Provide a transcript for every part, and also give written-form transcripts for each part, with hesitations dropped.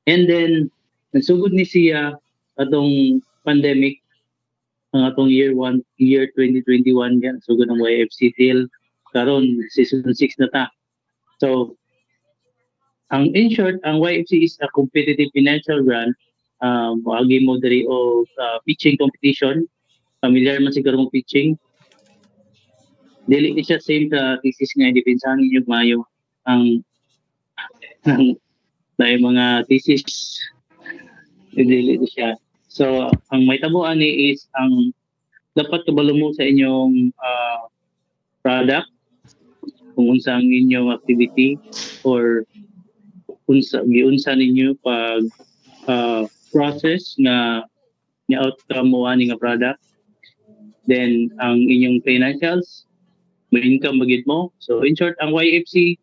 And then, nagsugod ni siya atong pandemic, ang atong year 2021 yan, sugod ng YFC till karon season 6 na ta. So, in short, ang YFC is a competitive financial grant. Agi mo diri o pitching competition. Familiar man siguro mong pitching. Dili ni siya same sa thesis nga depensahan ninyo mayo ang ang dahil mga thesis dili ni siya. So, ang may tabuan ni is ang dapat kabalo mo sa inyong product, kung unsa ang inyong activity or giunsa ninyo pag process nga ni outcome mo ani nga product. Then ang inyong financials, may income bagid mo. So in short, ang YFC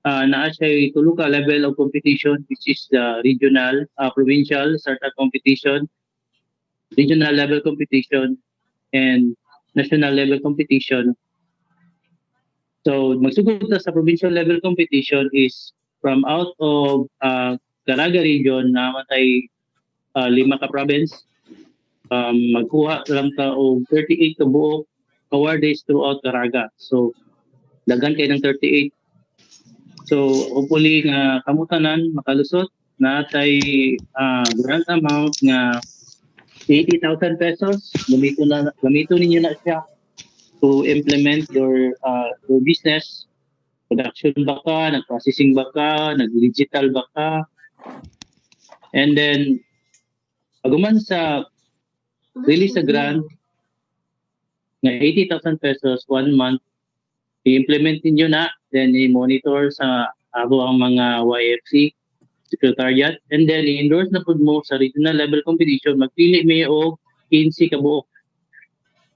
naa siya tulo ka level of competition, which is the regional, provincial startup competition, regional level competition, and national level competition. So magsugod ta sa provincial level competition is from out of Caraga region na matay 5 ka province, magkuha lang ta og 38 ka buok awards throughout Caraga. So daghan kay ng 38. So hopefully nga kamutanan makalusot natay grant amount nga 80,000 pesos. Gamito ninyo na siya to implement your business. Production ba ka, nag-processing ba ka, nag-digital ba ka. And then, paguman sa release sa grant, nga 80,000 pesos 1 month, i-implement ninyo na, then i-monitor sa ako ang mga YFC secretariat, and then i-endorse na po mo sa regional level competition, magpili may o 15 ka buok.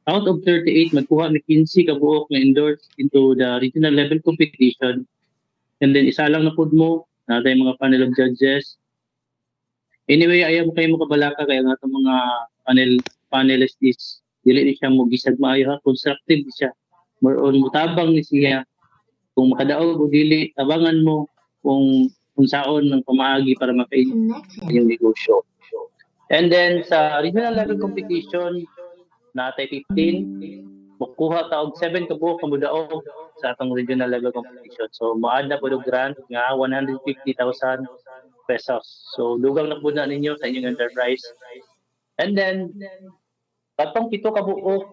Out of 38, magkuha may 15 ka buok na endorse into the regional level competition. And then isa lang na po mo, natay mga panel of judges. Anyway, ayaw mo kayo makabalaka kaya nga itong mga panelists is dili ni siya mo gisag maayo ha, constructive siya. More on mutabang ni siya. Kung makadaog o dili, tabangan mo kung saon ng pamaagi para makain yung negosyo. And then sa regional level competition, natay 15, makuha ta og 7 ka buok kamudaog sa atong regional level competition. So moada po og grant nga 150,000 pesos. So dugang na po na ninyo sa inyong enterprise. And then katong 7 ka buok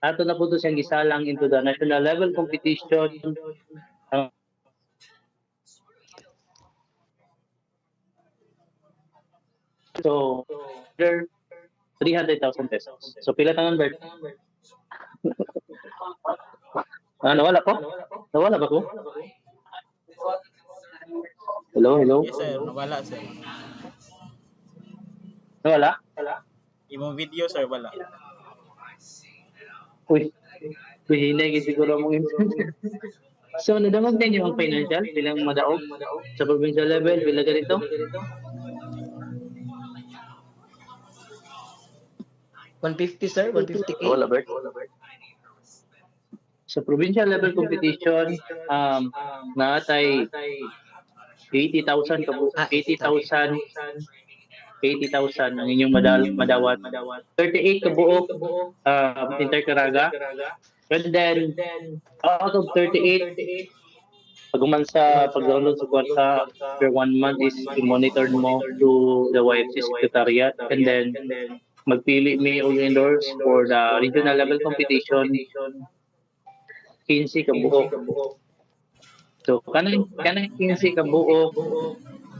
ato na po to siyang gisalang into the national level competition. So 300,000 pesos. So pila tangan Bert? Nawala ko? Nawala ba ko? Hello? Yes sir, nawala sir. Nawala? Imong video sir, wala. Uy, hinay siguro mong internet. So, nadamag din yung financial bilang madaog sa provincial level, bilang ganito? $150 sir, 150K. Wala, Bert. Sa provincial level competition, natay 80,000 80,000 ang inyong madawat. 38 kabuok Intercaraga. And then, out of 38, paguman sa pag-download sa kwarta per 1 month is i-monitor mo to the YFC Secretariat, and then magpili mi og endorse for the regional level competition 15 ka buok. So kanang 15 ka buok,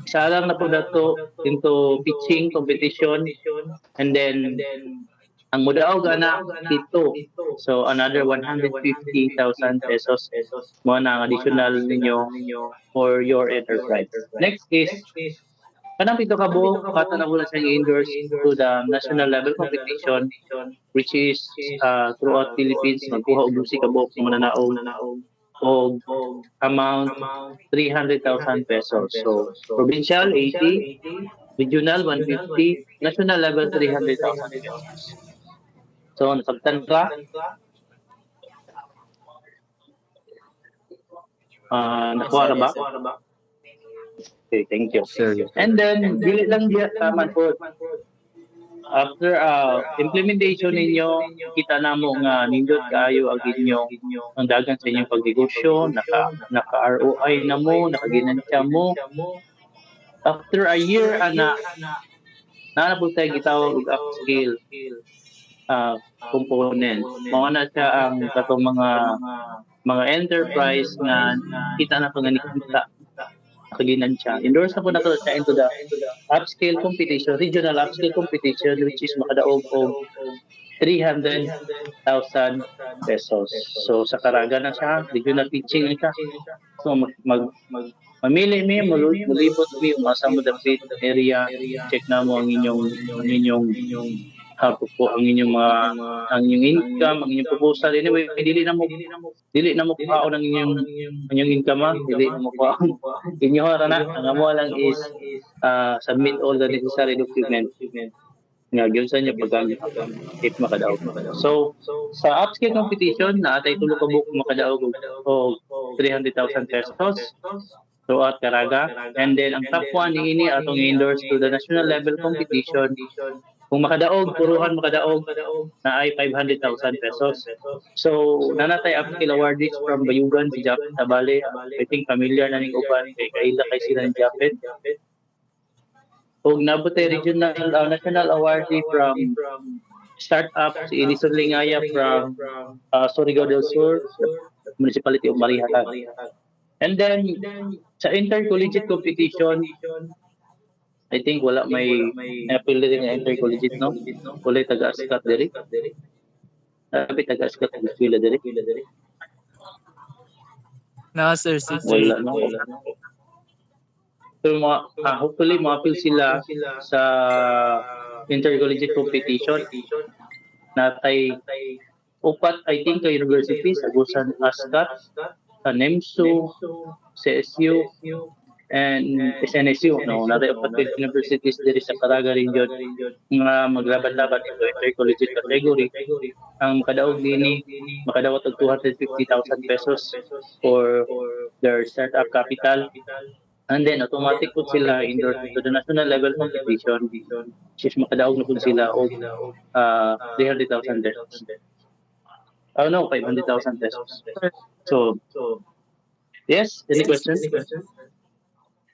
isa lang na po dato into pitching competition, and then ang mudaog ana dito. So another 150,000 pesos mo na additional ninyo for your enterprise. Next is kanang 7 ka buok kato na mula sa endorse to the national level competition, which is throughout Philippines magkuha og 12 ka buok ng mananaog og amount 300,000 pesos. So provincial 80, regional 150, national level 300,000 pesos. So, nasabtan ka? Nakuha na ba? Okay, thank you. Sir. And then, dili lang diya taman po. After implementation ninyo, kita na mo nga nindot kaayo ang inyong ang dagan sa inyong pagnegosyo, naka ROI na mo, nakaginansya mo. After a year ana na po tayo gitawag og upscale component. Mao na siya ang katong mga enterprise nga kita na to nga nikita nakaginansya. Endorse na po nato siya into the upscale competition, regional upscale competition which is makadaog og 300,000 pesos. So sa Caraga na siya, regional pitching na siya. So mamili mi, mulibot mi, umasa mo dapit area, check na mo ang inyong hapos po ang inyong income, ang inyong proposal. Anyway, dili na mo kuhaon ang inyong income, dili na mo kuhaon. Inyo na, ang amo lang is submit all the necessary documents nga gyud sa inyo paggamit if makadaog. So sa upscale competition na atay tulo ka book makadaog og 300,000 pesos. So at Caraga, and then ang top 1 niini atong endorse to the national level competition. Kung makadaog, puruhan makadaog na ay 500,000 pesos. So nanatay upscale awardees from Bayugan si Japet Tabale. I think familiar na ning uban kay kaila kay sila ni Japet. Og nabutay regional national awardee from startup si Edison Lingaya from Surigao del Sur, Municipality of Marihatan. And then sa intercollegiate competition, I think wala may appeal din nga intercollegiate, no? Wala taga-askat diri. Sabi taga-askat ang sila diri. Na sir, si Wala no. So hopefully ma-appeal sila sa intercollegiate competition. Natay upat I think ka universities, Agusan Askat, NEMSU, CSU, and SNSU, no, natay upat ka universities diri sa Caraga region nga maglaban-laban sa intercollegiate category. Ang makadaog nini makadawat og 250,000 pesos for their startup capital. And then automatic po sila endorsed to the national level competition, which is makadaog na po sila og 300,000 pesos. Oh no, 500,000 pesos. So, yes, any questions?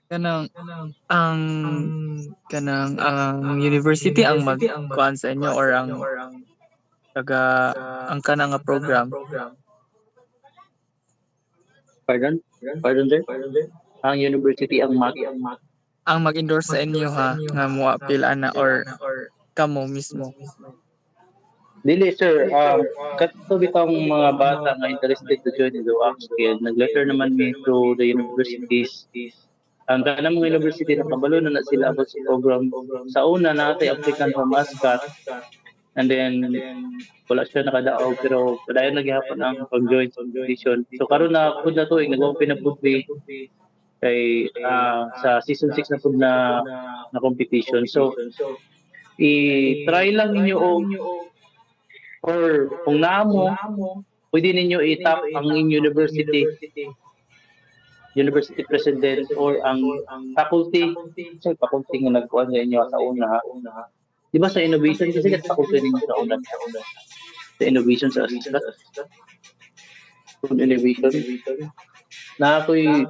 kanang ang university ang magkuan sa inyo or ang ang kanang nga program. Pardon? Pardon, sir? Ang university ang Ang mag-endorse sa inyo ha nga mo appeal ana or kamo mismo. Dili sir, kato bitang mga bata nga interested to join the upscale, nag-letter naman mi to the universities. Ang kanang mga university na kabalo na sila about sa program. Sa una natay applicant from ASCAT, and then wala siya nakadaog pero padayon naghihapon ang pag-join sa competition. So karon na pud na to nag-open na pud kay sa season 6 na pud na competition. So i-try lang ninyo or kung naamo pwede ninyo i-tap ang inyong university president or ang faculty nga nagkuhan sa inyo sa una ha. Di ba sa innovation kasi kat faculty ninyo sa una sa innovation sa ASCAT kung innovation na ako'y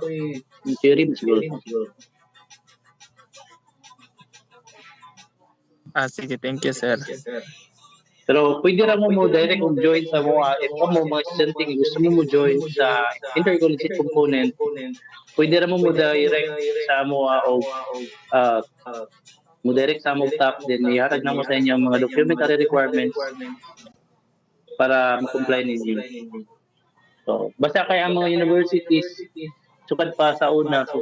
theory siguro. Sige, thank you sir. Pero pwede ra mo direct og join sa mga if mo mga estudyante nga gusto mo join sa intercollegiate component, pwede ra mo direct sa mo og mo direct sa mo top then ihatag na mo sa inyo ang mga documentary requirements para ma-comply ninyo. So, basta kay ang mga universities sukad pa sa una so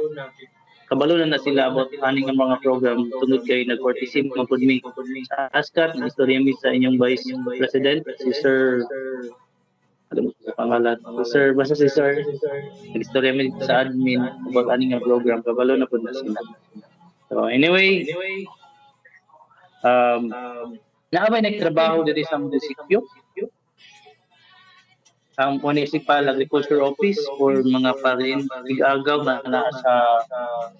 kabalo na sila about aning nga mga program tungod kay nag-participate man pud mi sa ASCAT, istorya mi sa inyong Vice President si Sir alam mo sa pangalan si Sir nag-istorya mi sa admin about aning nga program kabalo na pud na sila. So anyway, naa ba nagtrabaho diri sa munisipyo? ang Municipal Agriculture Office or mga parin igagaw na naa sa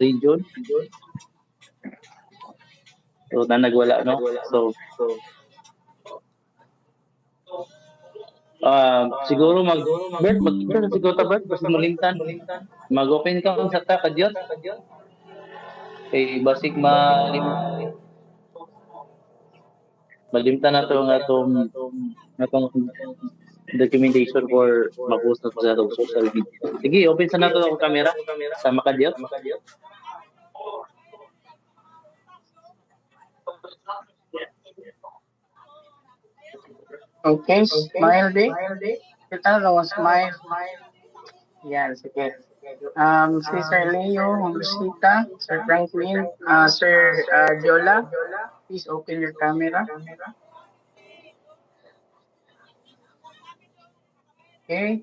region. So, na nagwala, no? So, siguro Bert, mag-picture na siguro ta, Bert, basta malimtan. Mag-open ka sa ta, kadyot. Eh, basig malimtan na to nga tong documentation for ma-post na to sa atong social media. Sige, open sa nato ang camera sa makadyot. Okay, smile di. Kita raw smile. Yan, sige. Si Sir Leo, Rosita, Sir Franklin, Sir Jola, please open your camera. Okay.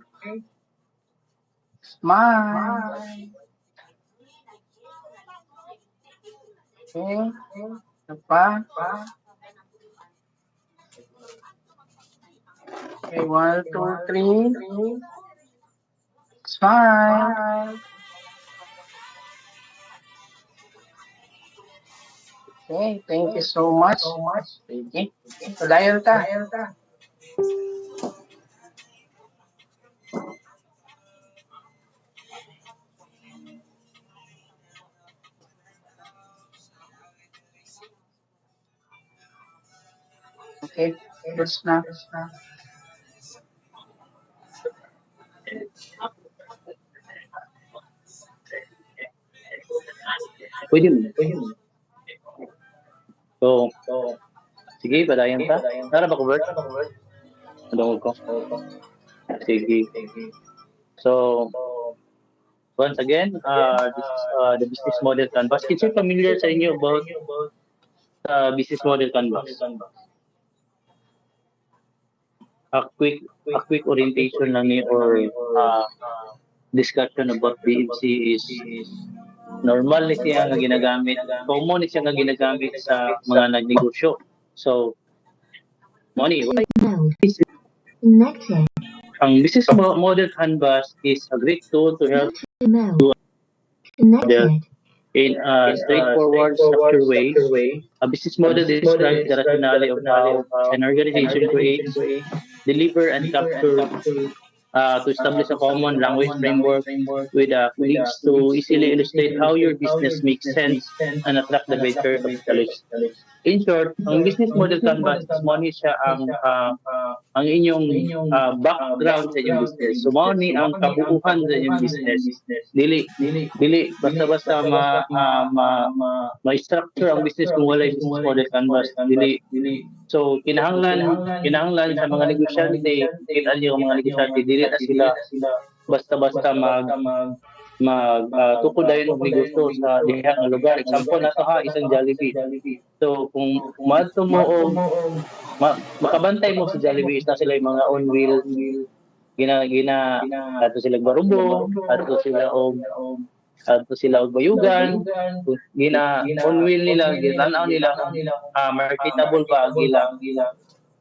Smile. Okay. Ano pa? Okay, 1, 2, 3. Smile. Okay, thank you so much. Sige. Padayon ta. Okay, goods na. Pwede mo. So, sige, padayon ta. Tara ba ko, Bert? Ano ko? Sige. So, once again, this is the business model canvas. Is it familiar sa inyo about business model canvas? A quick orientation lang ni or discussion about BMC is normal ni siya nga ginagamit, common ni siya nga ginagamit sa mga nagnegosyo. So, money, Connected. ang business model canvas is a great tool to help Connected. in a straightforward, structured way. A business model describes the rationale of how an organization creates, deliver, and capture to establish a common language framework with colleagues to easily illustrate how your business makes sense and attract the venture capitalists. In short, ang business model canvas is money siya ang inyong background sa inyong business. So, money ang kabuuhan sa inyong business. Dili basta-basta ma-structure ang business kung wala yung business model canvas. Dili. So, kinahanglan sa mga negosyante, kita niyo ang mga negosyante, dili na sila basta-basta tukod dayon og negosyo sa diha nga lugar. Example nato isang Jollibee. So kung madto mo og makabantay mo sa Jollibee na sila yung mga on wheel ato sila barubo, ato sila og bayugan, on wheel nila gitanaw nila marketable ba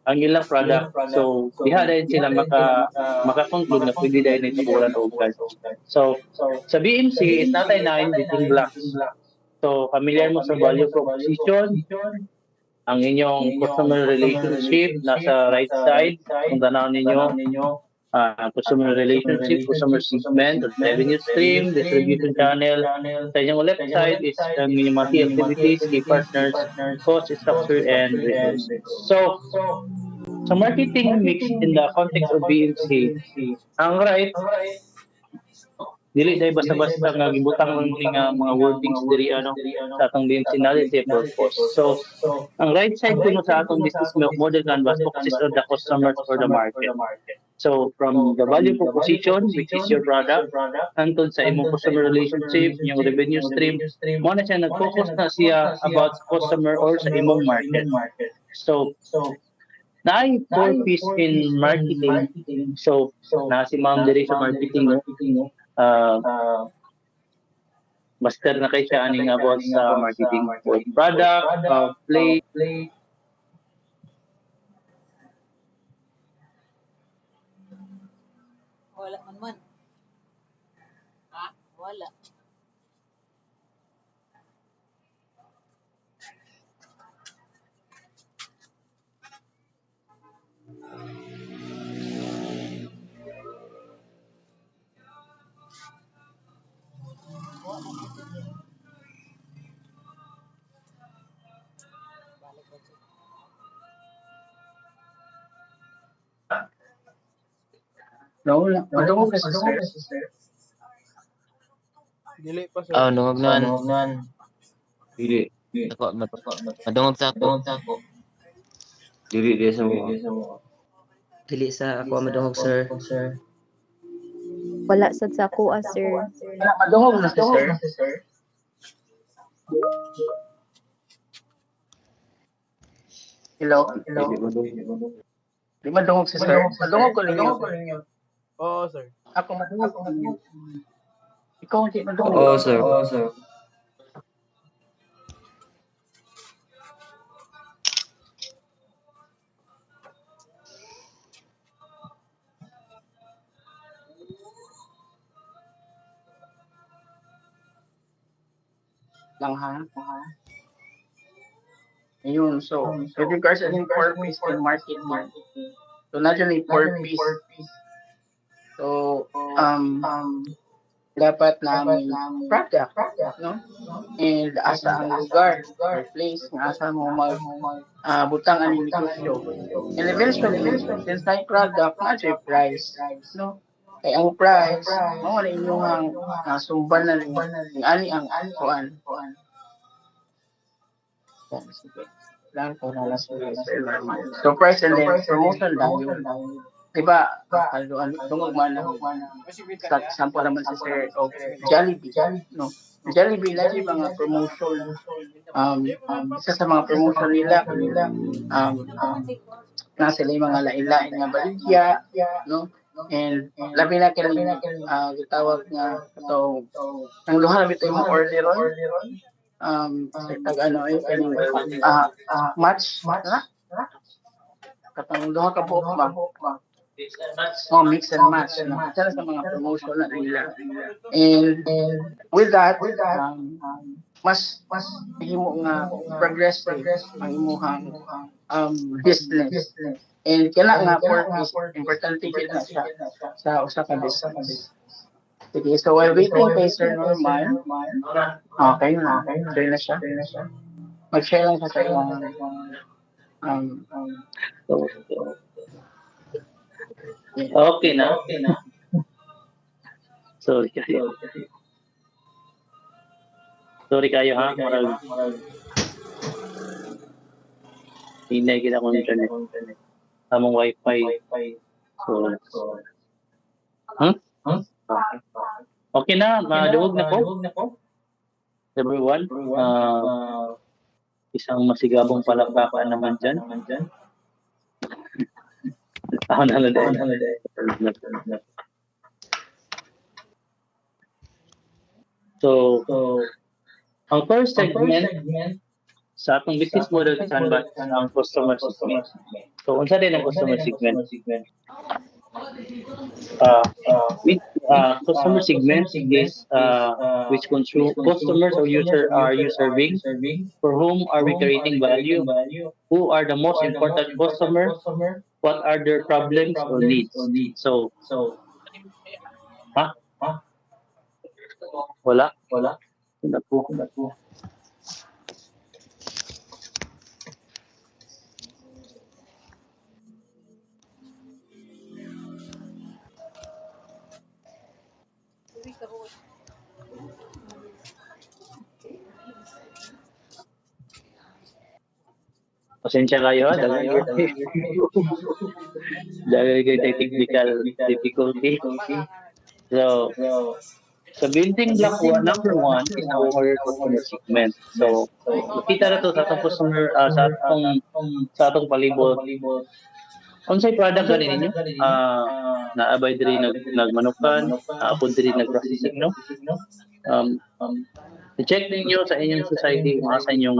ang ilang product. So, diha dahil sila maka-conclude na pwede dahil ito bulan o ugan. So, sa BMC, is not a 9 building blocks. So, familiar mo sa value proposition, ang inyong customer relationship, nasa right side, kung tanaw ninyo, customer relationship, customer segment, revenue stream, distribution channel. Sa inyong left side is ang inyong mga key activities, key partners, cost structure, and resources. So, sa marketing mix in the context of BMC, ang right, dili dahil basta-basta nga gibutang lang nga mga wordings diri sa atong BMC knowledge purpose. So, ang right side kuno sa atong business model canvas focuses on the customers or the market. So, from the value proposition, which is your product, hangtod sa imong customer relationship, yung revenue stream, mo na siya nag-focus na siya about customer or sa imong market. So, naay 4 P's in marketing. So, na si Ma'am diri sa marketing, master na kay siya aning about sa marketing. Product, play, No, wala. Madungog na si sir. Dili pa sir. Oh, nungognan. Dili. Ako, madungog sa ako. Dili dia sa mo. Dili sa ako madungog, sir. Wala sad sa kuha, sir. Wala, madungog na si sir. Hello? Dili mo doon. Di madungog si sir. Madungog ko ninyo. Oo sir. Ako madungog ko ninyo. Ikaw hindi madungog. Oo, sir. Lang ha? Ayun, so, with regards to yung 4-piece in marketing, so not only 4-piece, so, dapat namin product, no? And asa ang lugar, or place, nga asa mo butang ang negosyo. And eventually, since na yung product, na yung price, no? Kaya ang price, mo na inyong sumban na rin, yung ani ang kuan. Lang ko na last week. So price and then promotion value. Diba, tungog man sa sample naman si Sir of Jollibee, no? Jollibee lagi mga promotion. Isa sa mga promotion nila, na sila yung mga lain-lain nga baligya, no? And labi na kini gitawag nga ito ang luha na bitaw yung orderon. Tag ano yung match na katong duha ka buok ba mix and match no isa sa mga promotion na nila and with that mas himo nga progressive ang imuhang business and kailangan nga for importante kita sa usa ka business. Sige, so while waiting kay Sir Norman, okay na. Clear na siya. Mag-share lang siya sa iyong Okay na. Sorry kayo. Sorry kayo ha. Hinay kita kung internet. Among wifi. So, okay na, madugog na po. Everyone, isang masigabong palakpakan naman dyan. Ako na lang. So, ang first segment sa atong business model canvas ang customer segment. So, unsa din ang customer segment? Customer segment is which customers or user are you serving, for whom are we creating value, who are the most important customer, what are their problems or needs. So wala po. Pasensya kayo ha, dahil kayo technical difficulty. So, sa building block number 1 is our customer segment. So, makita na to sa atong customer, sa atong palibot. Unsay product ganin ninyo? Naabay diri nagmanukan, naapod diri nagprocessing, no? I-check ninyo sa inyong society kung asa inyong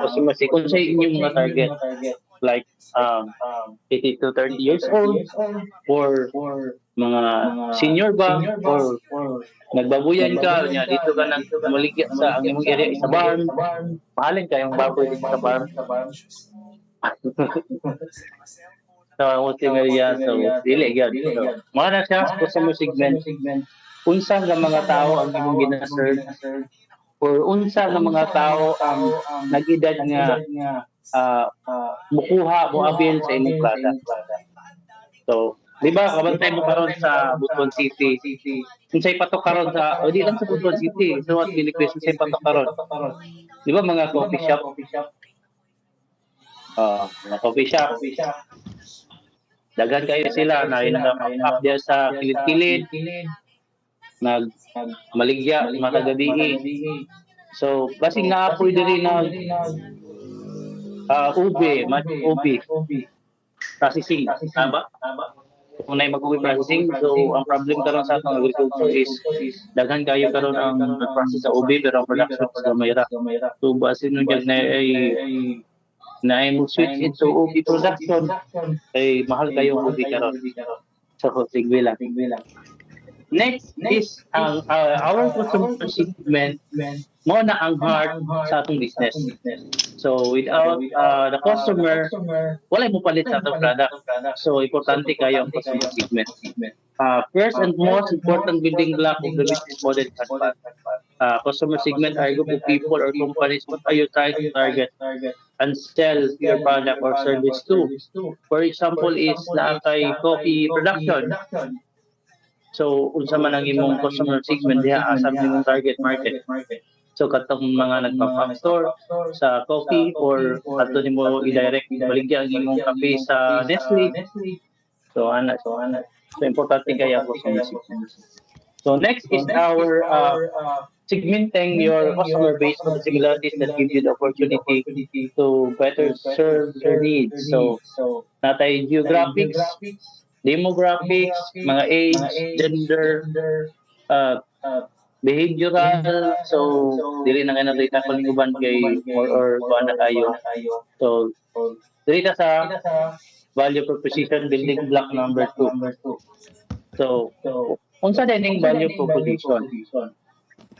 customer segment, kung sa inyong mga target. like 80 to 30 years old, or mga senior ba, or nagbabuyan ka, nya dito ka nagmaligya sa ang imong area sa barn, mahalin kayong baboy dito sa barn. Sa Muslim area, so dili gyud. So, mga na siya customer segment. Unsa nga mga tao ang imong gina-serve, or unsa nga mga tao ang nag-edad nga mukuha mo avail sa imong product. So, di ba kabantay mo karon sa Butuan City, unsay patok karon sa, o di lang sa Butuan City, so what Philippines, unsay patok karon? Di ba mga coffee shop? Mga coffee shop. Daghan kayo sila na nag-up diya sa kilid-kilid, nagmaligya matagabi. So, kasi naapoy diri na ube, ube processing, tama? Kung na mag-ube processing, so ang problem karon sa atong agriculture is daghan kayo karon ang nag-process sa ube pero ang production is gamayra. So, basin nung na mo switch into ube production, ay mahal kayo ang ube karon. So, sige lang. Next is ang our customer segment mo na ang heart sa atong business. So without the customer, wala mo palit sa atong product. So importante kayo ang customer segment. First and most important building block of the business model is customer segment are a group of people or companies what are you trying to target and sell your product or service to. For example is na kay coffee production. So, unsa man ang imong customer segment diha asa imong target market. So, katong mga nagpa-store sa coffee or ato nimo i-direct baligya ang imong kape sa Nestle. So, ana. So, importante kaya customer segment. So, next is our segmenting your customer base for the similarities that give you the opportunity to better serve their needs. So, natay geographics, demographics, mga age, gender, behavioral, so dili na kayo nakita ko uban kay or kuha na kayo. So, dili ta sa value proposition building block number 2. So, unsa dining value proposition?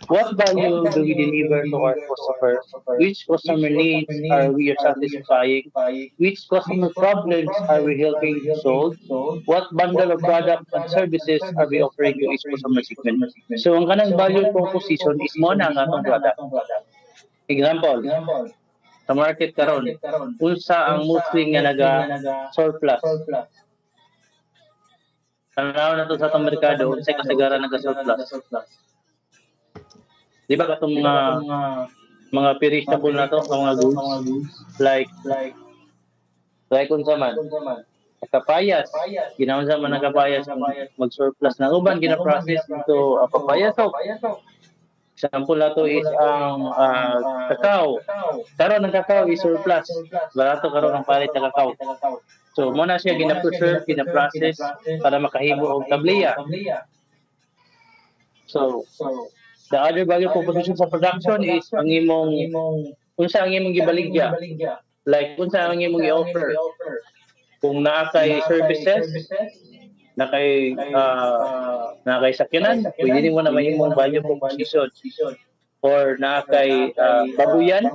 What value do we deliver to our customers? Which customer needs are we satisfying? Which customer problems are we helping solve? What bundle of products and services are we offering to each customer segment? So, ang kanang value proposition is mo na ang atong product. Example, sa market karon, unsa ang Muslim nga naga-surplus? Tanaw na to sa atong merkado, unsay kasagaran naga-surplus? Di ba katong mga perishable na to, mga goods, like unsa man, kapayas, ginaunsa man ang kapayas mag-surplus na uban gina-process into papaya soap. Example na to is ang kakao. Karon ang kakao is surplus, barato karon ang palit sa kakao. So mo na siya gina-preserve, gina-process para makahimo og tableya. So the other value proposition sa production is ang imong unsa ang imong gibaligya. Like unsa ang imong i-offer. Kung naa kay services, na kay sakyanan, pwede mo na may imong value proposition. Or naa kay babuyan,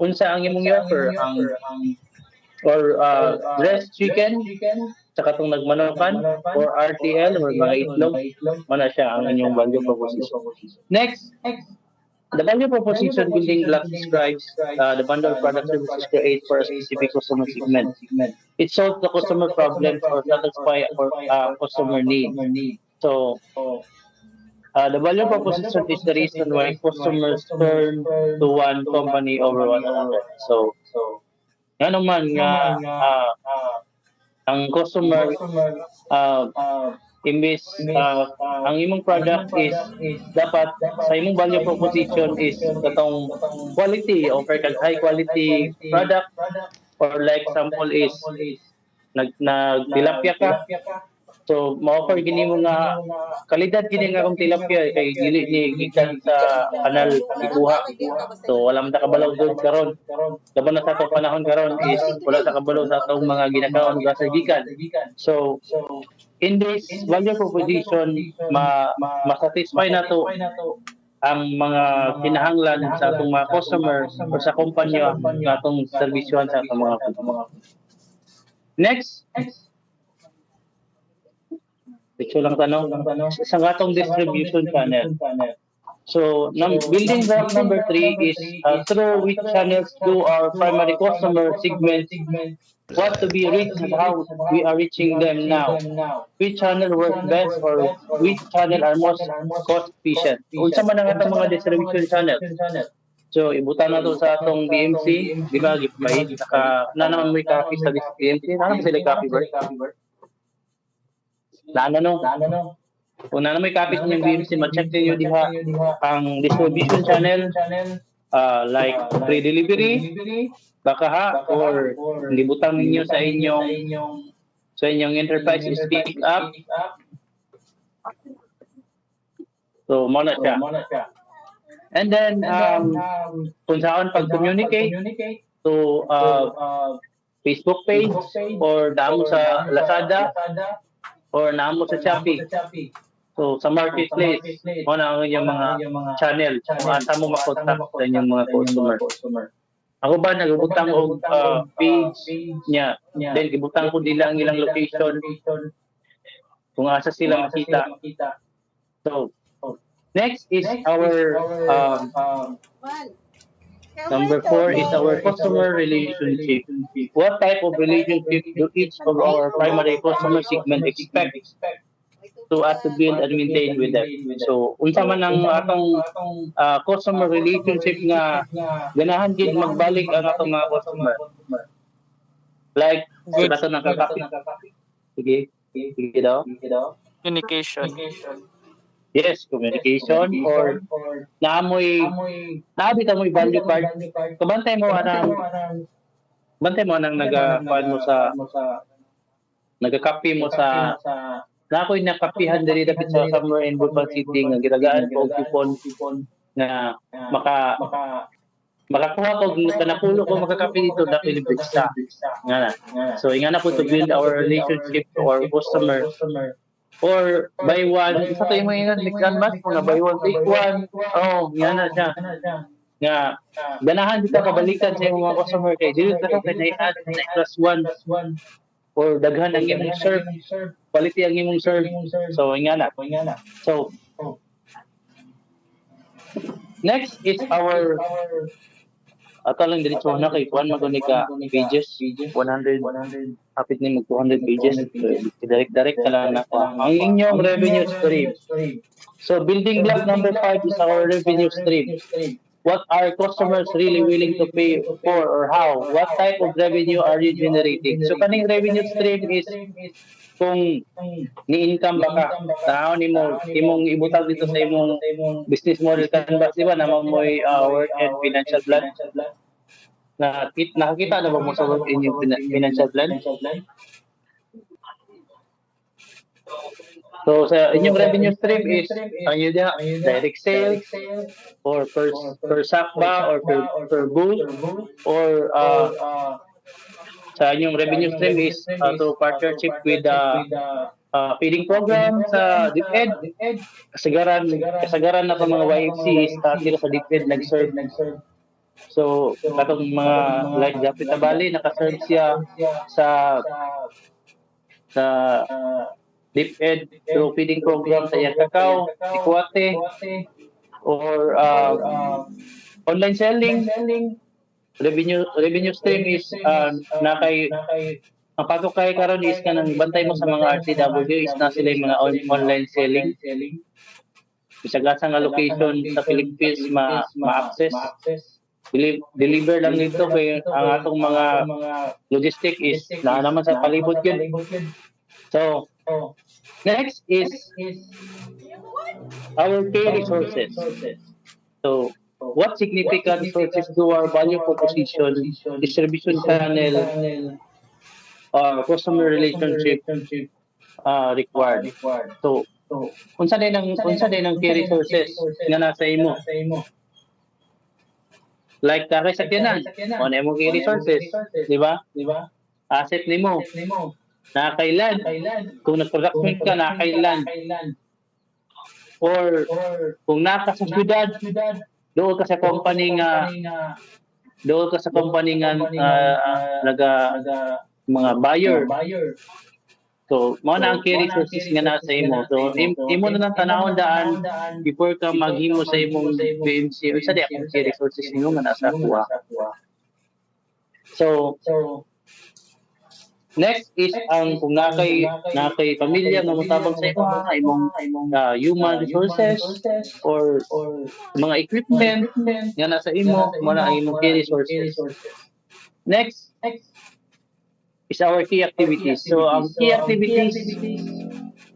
unsa ang imong i-offer. Or dressed chicken, sa katong nagmanokan, or RTL, or mga itlog, mana siya ang inyong value proposition. Next, the value proposition building block describes the bundle of product services created for a specific customer segment. It solves the customer problems or satisfy customer needs. So, the value proposition is the reason why customers turn to one company over one another. So, nga naman nga ang customer imbes ang imong product is dapat sa imong value proposition is katong quality, offer kag high quality product, or like example is nagtilapia ka, So ma-offer gini mo nga kalidad gini nga akong tilapia kay dili ni gikan sa kanal ikuha. So wala man ta kabalaw doon karon. Laban na sa atong panahon karon is wala sa kabalo sa atong mga ginakaon ug sa gikan. So in this value proposition ma-satisfy nato ang mga kinahanglan sa atong mga customer o sa kumpanya nga atong serbisyohan sa atong mga customer. Next, ito lang tanong, sa atong distribution channel. So, building block number 3 is through which channels do our primary customer segment what to be reached and how we are reaching them now. Which channel works best or which channel are most cost efficient? Unsa man ang atong mga distribution channel? So, ibutan na to sa atong BMC, di ba, gipahit, na naman may copy sa BMC, na naman sila copy bird? No. Kung na may copy sa inyong BMC, ma-check ninyo diha ang distribution channel, like free delivery, baka or libutan ninyo sa inyong enterprise is pick up. So, mo na siya. And then, kung saan pag-communicate to Facebook page or damo sa Lazada or namo sa Shopee. So, sa marketplace, mo na ang inyong mga channel kung asa mo makontak sa inyong mga customer. Ako ba nagubutang og page niya, then gibutang ko nila ang ilang location kung asa sila makita. So, next is our number 4 is our customer relationship. What type of relationship do each of our primary customer segment expect to us to build and maintain with them? So, unsa man ang atong customer relationship nga ganahan gid magbalik ang atong mga customer. Like, sa kato ng kakapit. Sige daw. Communication. Yes, communication or naamoy value card. Bantay mo anang nagaka-copy mo sa na ako'y nakapihan diri dapat sa somewhere in Bulban City nga gitagaan ko og coupon na makakuha ko kanapulo ko makakapi dito dapit libre sa ngana. So ingana po to build our relationship to our customer. Or buy one, isa to yung mga mix and match kung na buy one take one. Oh, yan na siya. Nga ganahan dito kabalikan sa mga customer kay dili ta kay na-add na plus one or daghan ang imong serve, quality ang imong serve. So ingana. So next is our ato lang diretso na kay kuan maguni ka pages 100 hapit ni mag 200 pages. Direct ka lang nako ang inyong revenue stream. So building block number 5 is our revenue stream. What are customers really willing to pay for or how? What type of revenue are you generating? So kaning revenue stream is kung ni-income baka taon imong ibutang dito sa imong business model canvas, di ba, na mo'y work and financial plan. Nakakita na ba mo sa work in yung financial plan? So sa inyong revenue stream is ang yun direct sales or per sack ba or per booth or sa inyong revenue stream is to partnership with feeding program sa DepEd. Kasagaran na pa mga YFC is sila sa DepEd nag-serve. So, katong mga like Japita Bali, nakaserve siya sa DepEd through feeding program sa iyang kakao, Ikuate, or online selling. Revenue stream is ang patukay karon is kanang bantay mo sa mga RTW is na sila yung mga online selling. Bisagasa nga location sa Philippines ma-access. Deliver lang nito kay ang atong mga logistic is na naman sa palibot yun. So, next is our key resources. So, what significant resources do our value proposition, distribution channel, customer relationship required. So unsa din ang key resources nga nasa imo? Like kare sa kinan, ano imong key resources, di ba? Asset nimo, nakakailan. Kung nag-production ka, nakakailan. Or kung naka sa syudad, doon ka sa company nga naga mga buyer. So, mo na ang key resources nga nasa imo. So, imo na lang tanawon daan before ka maghimo sa imong BMC. Unsa di akong key resources nimo nga nasa kuha. So, next is ang kung nakay pamilya nga motabang sa imong human resources or mga equipment nga nasa imo, mo na ang imong key resources. Next is our key activities. So ang key activities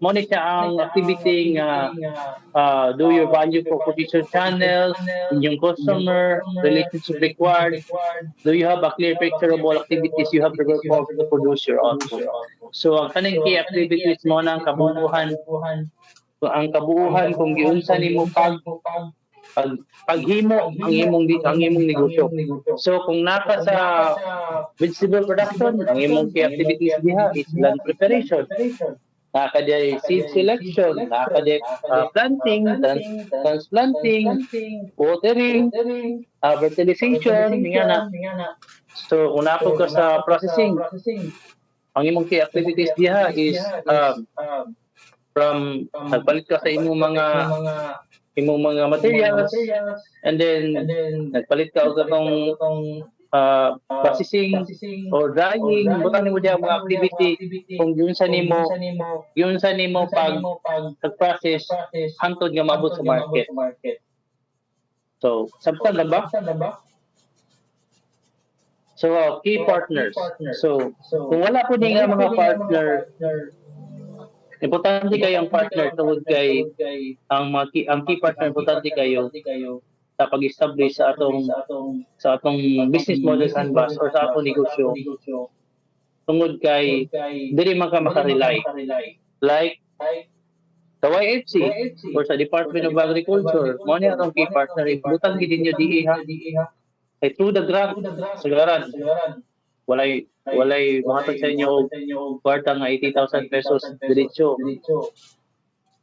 mo ni siya ang activity nga do your value proposition channel, inyong customer, relationship required. Do you have a clear picture of all activities you have to perform to produce your output? So ang kanang key activities mo na ang kabuuhan. So ang kabuuhan kung giunsa nimo paghimo ang imong negosyo. So kung naka sa vegetable production, ang imong key activities diha is land preparation. Naka di seed selection, naka di planting, transplanting, watering, fertilization, nga na. So kung nako ka sa processing, ang imong key activities diha is from nagpalit ka sa imong mga materials, and then nagpalit ka og atong processing or drying, butang nimo diha mga activity kung yun sa nimo pag process hangtod nga maabot sa market. So sabtan na ba? So key partners. So kung wala po nga mga partner, importante kayo ang partner tungod kay ang key partner, importante kayo sa pag-establish sa atong business model canvas or sa atong negosyo. Tungod kay dili man ka makarely. Like sa YFC or sa Department of Agriculture, mo ni atong key partner, ibutang gid ninyo diha. Ay through the grant sagaran. Walay mahatag sa inyo og kwarta nga 80,000 pesos diretso.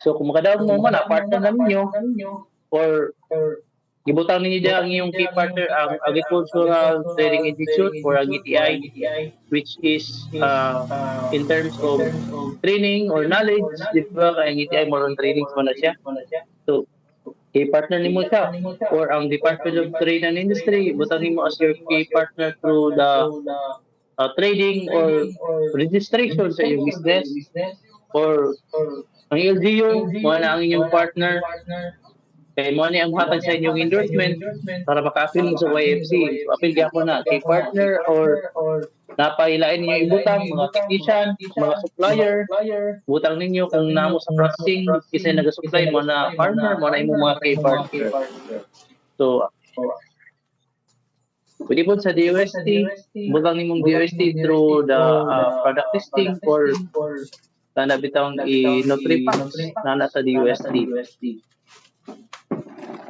So kung makadaog mo man partner na ninyo or gibutang ninyo diha ang iyong key partner ang Agricultural Training Institute or ang ETI, which is in terms of training or knowledge, di ba kay ang ETI more on trainings man na siya. So key partner nimo siya or ang Department of Trade and Industry, butang nimo as your key partner through the trading or registration sa iyong business, or ang LGU mo na ang inyong partner kay mo ni ang hatag sa inyong endorsement para maka-appeal mo sa YFC. So appeal gyapon na kay partner or napailain ninyo ibutang mga technician, mga supplier, butang ninyo kung namo sa processing kasi naga-supply mo na partner mo na imong mga key partner. So pwede po sa DOST, butang nimong DOST through the product testing or na bitawang i-notary packs na sa DOST.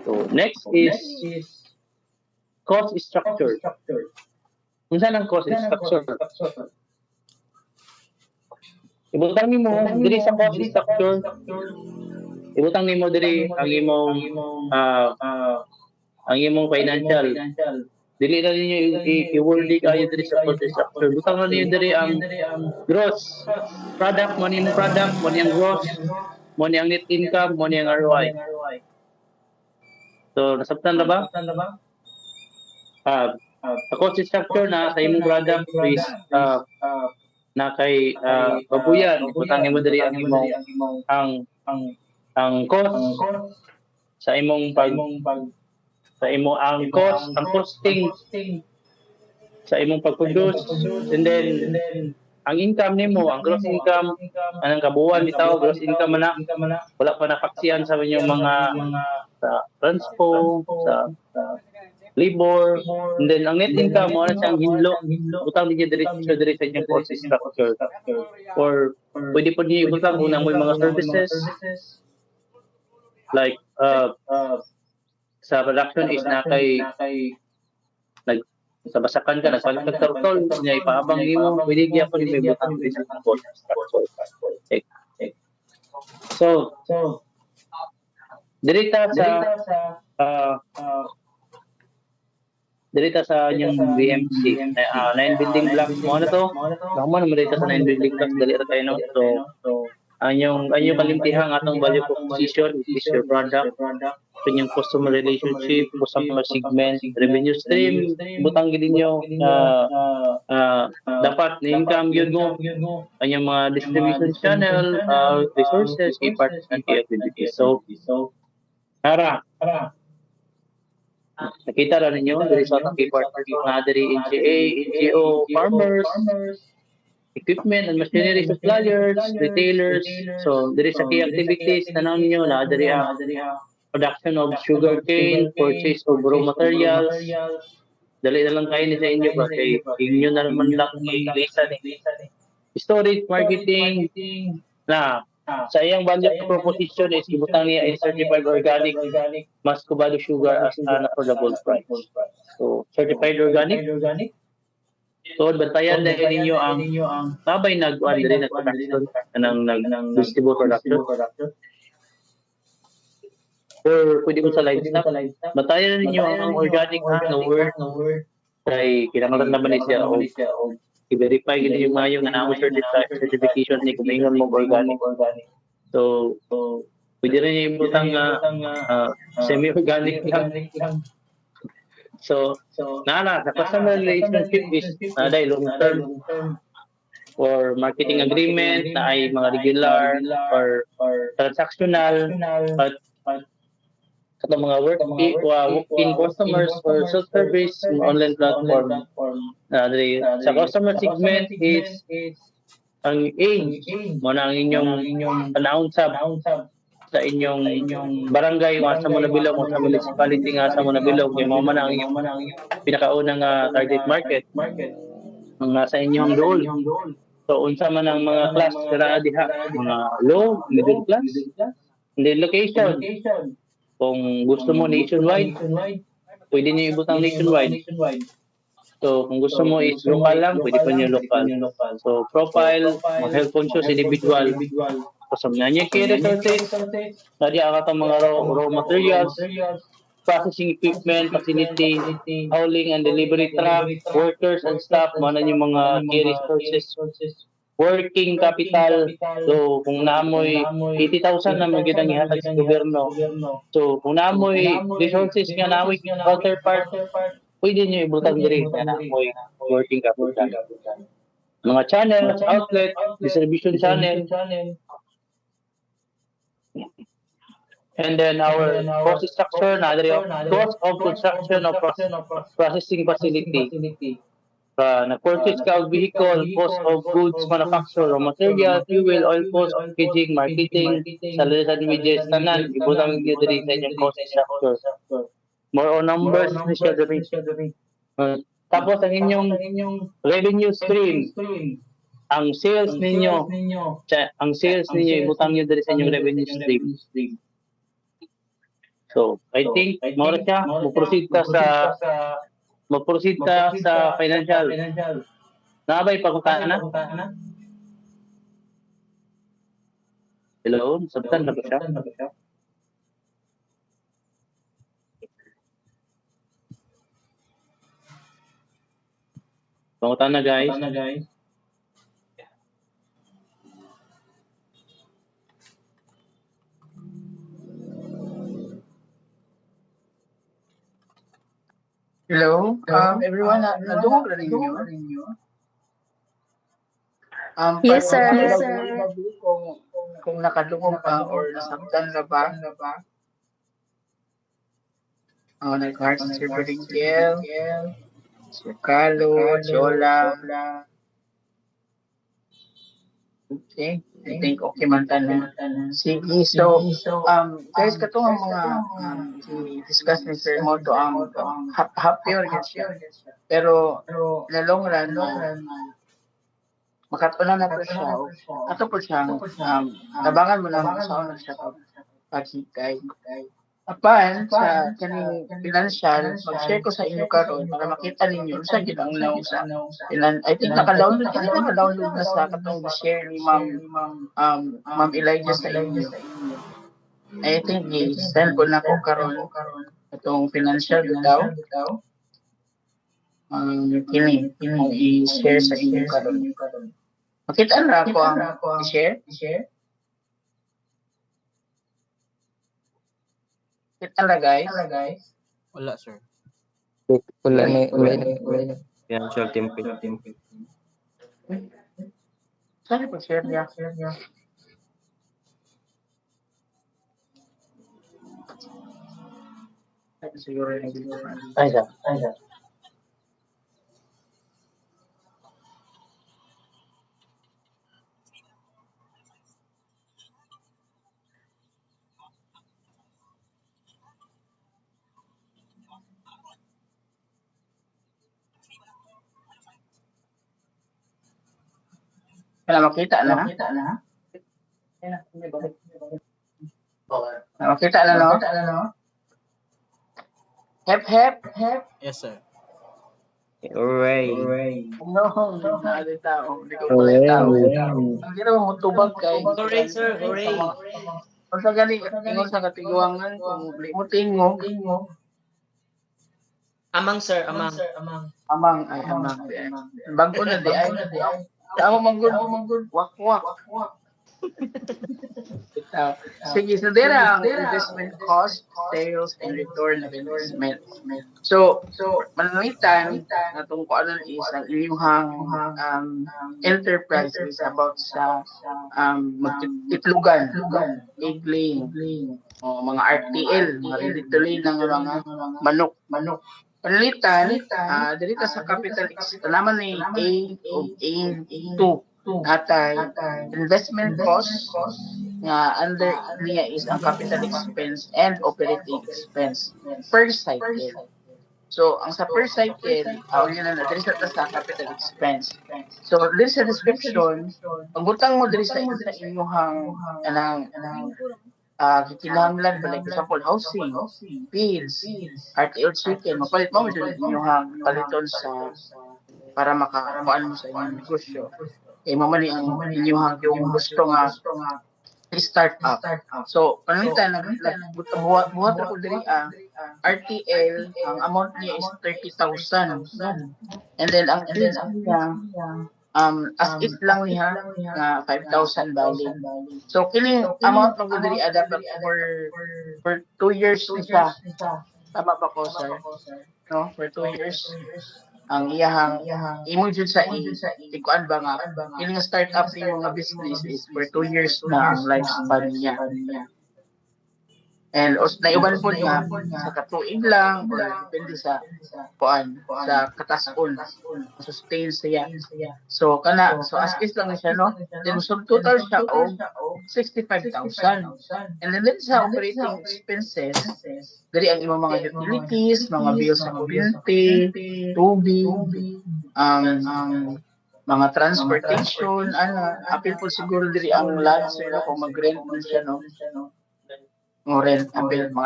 So next is cost structure. Unsa ang cost structure? Ibutang nimo diri sa cost structure. Ibutang nimo diri ang imong financial. Dili na ninyo i-wordy kayo diri sa cost structure. Butang na ninyo diri ang gross product, mo ang product, mo ang gross, mo ang net income, mo ang ROI. So nasabtan na ba? Sa cost structure na sa imong product is na kay babuyan, ibutang nimo diri ang imong ang cost sa imong ang costing sa imong pag-produce, and then ang income nimo, ang gross income, anang kabuuan bitaw gross income na wala pa napaksiyan sa inyong mga sa transpo, sa labor, and then ang net income mo na siyang hinlo, butang din niya diretso dire sa inyong cost structure. Or pwede po niyo ibutang kung na may mga services like sa production is na kay nag sa basakan ka nagpalit ng kartol niya ipaabang nimo pwede gyapon may butang din sa cost structure. Okay. So dirita sa inyong VMC, 9 building blocks mo ano to? Naman naman dito sa 9 building blocks dali ra kayo no. So anyong kalimpihang atong value proposition which is your product, inyong customer relationship, customer segment, revenue stream, butang gid ninyo dapat na income yun mo, anyong mga distribution channel, resources, key partners and key activities. So Tara. Nakita ra ninyo diri sa atong key partners na diri NGA, NGO, farmers, equipment and machinery suppliers, retailers. So diri sa key activities tanaw ninyo na diri ang production of sugarcane, purchase of raw materials. Dali na lang kayo ni sa inyo ba kay inyo na naman lang i-lista ni. Storage, marketing, na sa iyang value proposition is ibutang niya is certified organic muscovado sugar as an affordable price. So certified organic. So bantayan dahil ninyo ang sabay nag-uan diri na production ng vegetable production. Or pwede ko sa livestock. Bantayan ninyo ang organic no word kay kinahanglan naman ni siya o i-verify gid yung mayo nga naamo certification ni kumingon mo organic. So pwede rin yung ibutang semi-organic lang. So nala sa customer relationship is dahil long term or marketing agreement na ay mga regular or transactional but katong mga walk-in customers or self-service online platform sa customer segment is ang age mo na ang inyong panahon sa inyong barangay nga sa mo nabilog o sa municipality nga sa mo nabilog kay mo man ang inyong pinakaunang target market ang nasa inyong dool. So unsa man ang mga class dira diha, mga low, middle class, and then location. Kung gusto mo nationwide, pwede niyo ibutang nationwide. So kung gusto mo is local lang, pwede pa niyo local. So profile, health conscious individual. Kasama niya kay resources, nadi ang atong mga raw materials, processing equipment, facility, hauling and delivery truck, workers and staff, mana yung mga key resources. Working capital, so kung naamoy 80,000 na magiging ang ihatag sa gobyerno. So kung naamoy resources nga naamoy counterpart, pwede nyo ibutang diri na naamoy working capital. Mga channels, outlet, distribution channel. And then our cost structure, na diri cost of construction of processing facility. Na-purchase ka og vehicle, cost of goods manufacture, raw material, fuel, oil cost, packaging, marketing, salaries and wages, tanan, ibutang niyo diri sa inyong cost structure. More on numbers ni siya diri. Tapos ang inyong revenue stream, ang sales ninyo ibutang niyo diri sa inyong revenue stream. So, I think mo ra siya, mag-proceed ka sa financial. Nabay pagkutaan na? Hello? Sabtan na ba siya? Pagkutaan na guys. Hello, everyone. Nadungog na ninyo. Yes, sir. Kung nakadungog ka or nasaktan ka ba? Nag-heart Sir Beringel, Sir Carlo, Jola. Okay. I think okay man tanan. Sige. So, guys, kato ang mga discuss ni Sir Moto ang happy or yan siya. Pero, in the long run, makatunan na to siya. Ato po siyang, tabangan mo lang sa siya paghikay. Apan sa kaning financial, mag-share ko sa inyo karon para makita ninyo sa ginanglaw sa I think naka-download na sa katong share ni Ma'am Elijah sa inyo. I think i-send ko na ko karon atong financial bitaw. Kini mo i-share sa inyo karon. Makita na ako ang i-share. Kita na guys. Wala, sir. Wala na. Financial template. Saan pa share niya? Siguro yung ay, makita na. Makita na, no? Hep. Yes, sir. Alright. No, ano tao. Hindi ko pala tao. Ang ginawa mo tubag kay. Hooray, sir. Hooray. Kung sa gani, ingon sa katiguangan, kung di mo tingog, Amang, sir. Amang. amang. Bago na di ay. Tama manggod. Wak. Sige, so there ang investment cost, sales, and return of investment. So, manamitan na itong kung ano is ang inyong enterprise is about sa magtitlugan, egg laying, o mga RTL, mga ready to lay ng mga manok. Panalitan, dito sa capital naman ni A2 atay investment cost nga under niya is ang capital expense and operating expense per cycle. So, ang sa per cycle, yun na diri sa capital expense. So, diri sa description, ang butang mo diri sa inyong kinahanglan ba, like example, housing, feeds, RTL chicken, mapalit mo dyan inyong paliton sa para makakuan mo sa inyong negosyo. Mamali ang inyong yung gusto nga i-start up. So, panalitan, buhat ako diri RTL, ang amount niya is 30,000. And then, ang feeds niya, as is lang niya, na 5,000 bali. So, kini amount mo diri dapat for 2 years siya. Tama ba ko, sir? No? For 2 years. Ang iyahang imo jud sa ikuan ba nga kini nga startup ni mga business is for 2 years na ang lifespan niya. And naiban po nga sa katuig lang or depende sa kuan sa katason sustain siya. So as is lang siya, no? Then total siya og 65,000. And then sa operating expenses, dari ang imong mga utilities, mga bills sa kuryente, tubig, mga transportation, apil po siguro diri ang lunch, kung mag-rent mo siya, no? Mga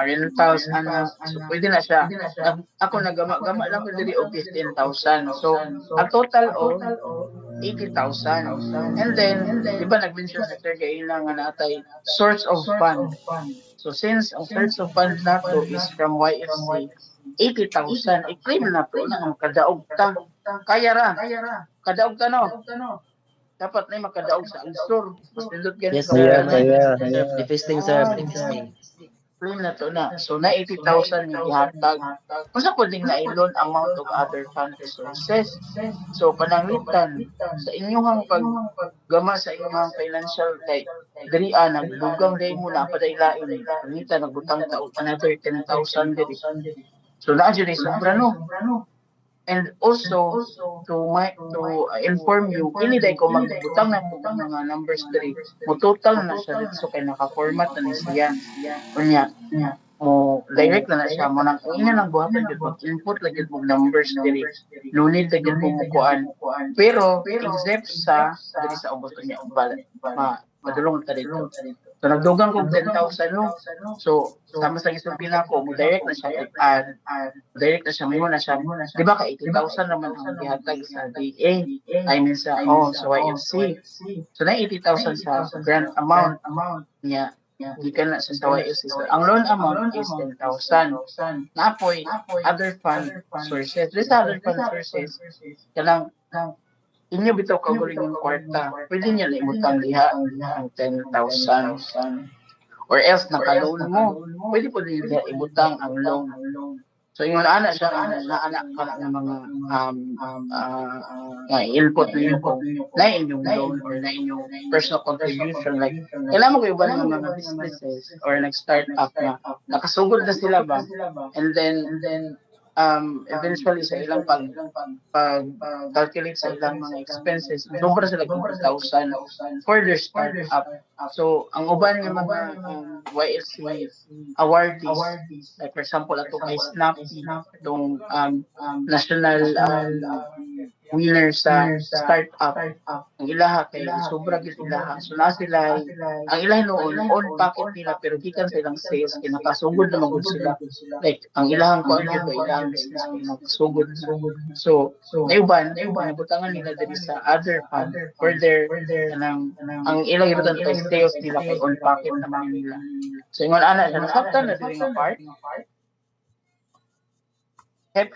rentals, so pwede na siya. Ako nagama lang ko diri og 15,000. So, ang total of 80,000. And then, di ba nag-mention sa Sir Gaina nga natay source of fund. So, since ang source of fund nato is from YFC, 80,000, i-claim na to na kadaog ta. Kaya ra. Kadaog ta, no? Dapat na makadaog sa ansur. Mas nindot ganun. Yes, sir. Manifesting, sir. Manifesting. Claim na to na. So, na 80,000 yung ihatag. Kung sa pwedeng na-loan amount of other fund resources. So, pananglitan sa inyong paggama sa inyong financial type, diri nagdugang day mo na padailain. Panita, nagbutang ta another 10,000 diri. So, na dyan ay sobra, no? And also to inform you, kini day ko magbutang na mo ng mga numbers diri. Mo total na siya dito kay naka-format na ni siya. Unya mo direct na siya mo nang ina nang buhaton gyud mag-input lang gyud mo numbers diri. No need na gyud mo kuan. Pero except sa diri sa ubos niya madulong ta dito. So nagdugang kog 10,000 no. So sama sa isulti na ko mo direct na siya add direct na siya mo na siya. Di ba ka 80,000 naman ang gihatag sa DA. I mean sa sa YFC. So na 80,000 sa grant amount niya. Gikan na sa YFC. So ang loan amount is 10,000. Napoy other fund sources. This other fund sources kanang inyo bitaw kaguling yung kwarta. Pwede niya na imutang diha ang 10,000. Or else naka-loan mo. Pwede po din niya imutang ang loan. So yung ana siya na mga input ninyo kung na inyong loan or na inyong personal contribution, like kailangan ko iba ng mga businesses or nag-start up na nakasugod na sila ba, and then eventually sa ilang pag calculate sa ilang mga expenses, sobra sila 1,000 for their startup. So ang uban ng mga YFC awardees, like for example ato kay Snappy, itong national winner sa startup, ang ilaha kay sobra gid ilaha. So na sila ang ilaha noon on pocket nila pero gikan sa ilang sales kay nakasugod na magud sila, like ang ilahang ko gyud ba ilang business kay nakasugod na. So naiuban nabutangan nila diri sa other fund for their kanang ang ilang ibutan kay sales nila kay on pocket naman nila. So ingon ana siya nasabtan na diri nga part. Hep.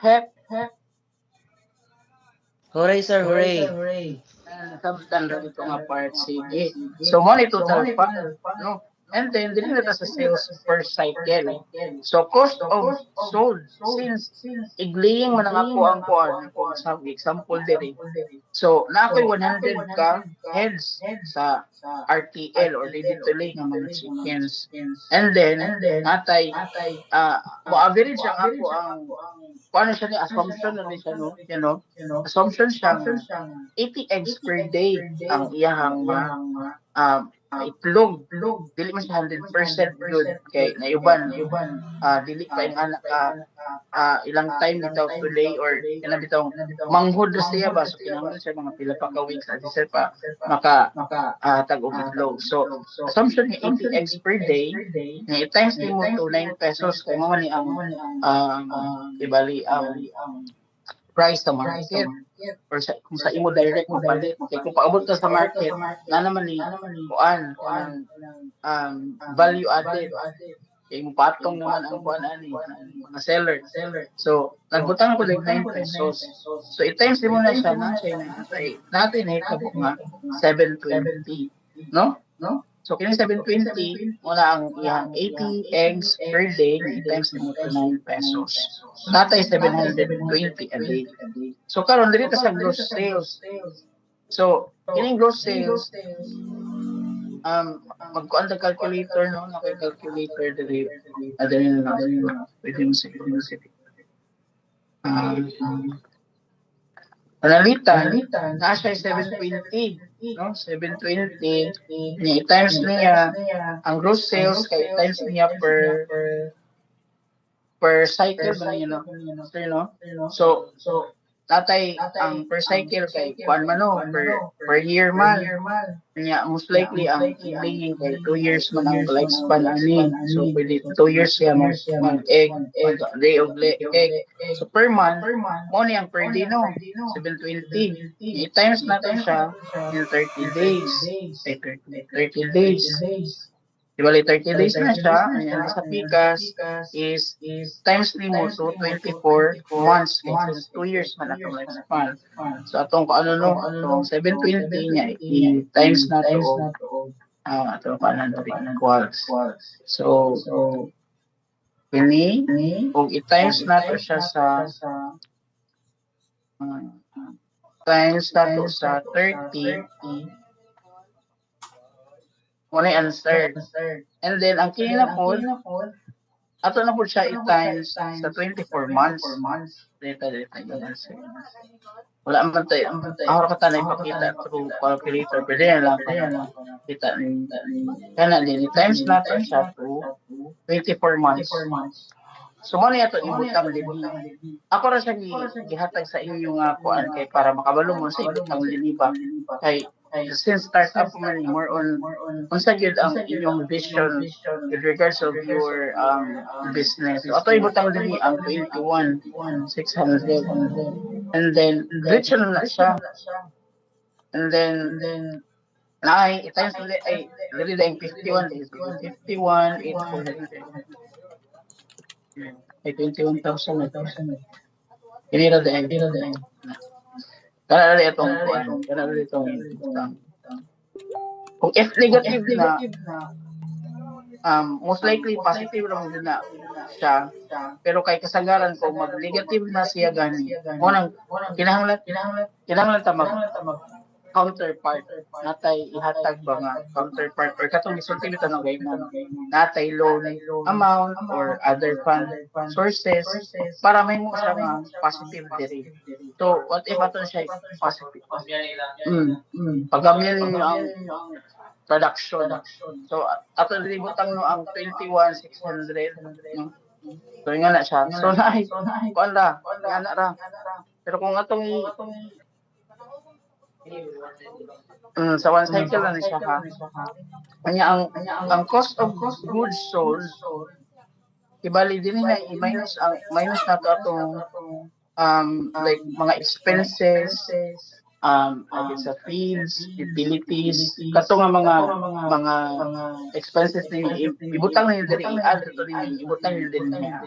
Hooray, sir. Hooray. Nasabtan na dito nga part. Sige. So mo ni total fund, no? And then dili na ta sa sales per cycle. So cost of sold, since iglaying man ang ako ang kuan kung sa example diri. So na ako'y 100 ka heads sa RTL or ready to lay nga mga chickens. And then natay mo average ang ako ang paano siya ni assumption na ni siya no, you know, assumption siya 80 eggs per day ang iyahang itlog. Dili man siya 100% good kay naiuban dili pa yung anak ilang time bitaw to lay or kana bitaw manghod ra siya ba, so kinahanglan siya mga pila pa ka weeks at isa pa maka tag og itlog. So assumption ni 80 eggs per day nga i-times nimo to 9 pesos kay mo ni ang ibali price sa market or kung sa imo direct mo palit kay kung paabot ka sa market na naman ni kuan value added kay mo patong naman ang kuan ani mga seller. So nagbutang ako like 9 pesos, so i-times mo na siya na siya natin hitabo nga 720 no. So kini 720 muna ang iyang 80 eggs per day i-times mo to 9 pesos. Natay 720 a day. So karon diri ta sa gross sales. So kining gross sales magkuan ta calculator no, na calculator diri na pwede mo sa panalitan na siya 720 no, 720 ni times niya ang gross sales kay times niya per cycle ba niya no, sir no. So tatay ang per cycle kay kuan man no, per year man niya most likely ang laying kay 2 years man ang lifespan ani. So pwede 2 years siya mag egg day of egg. So per month mo ni ang per day no 720 i-times natin siya in 30 days 30 days. Ibali 30 days na siya, and sa pikas is times nimo to 24 months kasi 2 years man atong lifespan. So atong ano no, atong 720 niya i-times na to atong paano rin equals. So kini kung i-times na to siya sa times na to sa 30 muna answer. And then ang kini na po ato na po siya i-times sa 24 months. Data yun, sir. Wala man tayo. Ako ka na ipakita through calculator. Pwede na lang kita ni kana din. Times natin siya to 24 months. So, mo na ito ibutang libi. Ako na siya gihatag sa inyo nga kuan kay para makabalo mo sa ibutang libi ba. Kay since startup mo man more on unsa gyud ang inyong vision with regards of your business. So, ato ibutang libi ang 21,600. And then reach na siya. And then times ulit ay dili dahil 51 is 51 800. Ay 21,000 kinira dahil kana itong kuan kana itong kung if negative na most likely positive lang din na siya pero kay kasagaran ko mag negative na siya gani mo nang kinahanglan ta mag counterpart natay ihatag ba nga counterpart or katong isulti bitaw ng gayman natay loan amount or other fund sources para may mo siya nga positive diri. So what if ato siya positive pagamyan ninyo ang production. So ato libutang no ang 21,600 no? So nga na siya. So kuan ra ana ra. Pero kung atong sa one cycle na siya ha. Kanya ang cost of goods sold ibali din na i-minus ang minus na to atong like mga expenses like sa feeds, utilities, kato nga mga expenses ninyo ibutang ninyo diri i-add to ninyo ibutang ninyo din niya.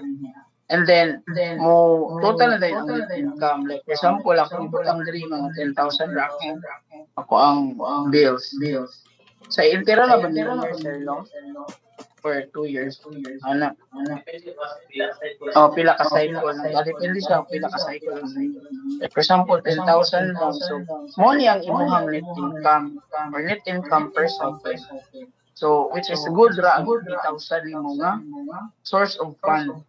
And then mo total na din ang net income. Like for example, ako ibutang diri mga 10,000 ra ako ang bills. Sa intera na ba niyo sir no? For 2 years. Ana. Pila ka cycle. Depende siya pila ka cycle. Like for example, 10,000 lang. So, mo ni ang imuhang net income or net income per cycle. So, which is good ra ang 3,000 nimo nga source of fund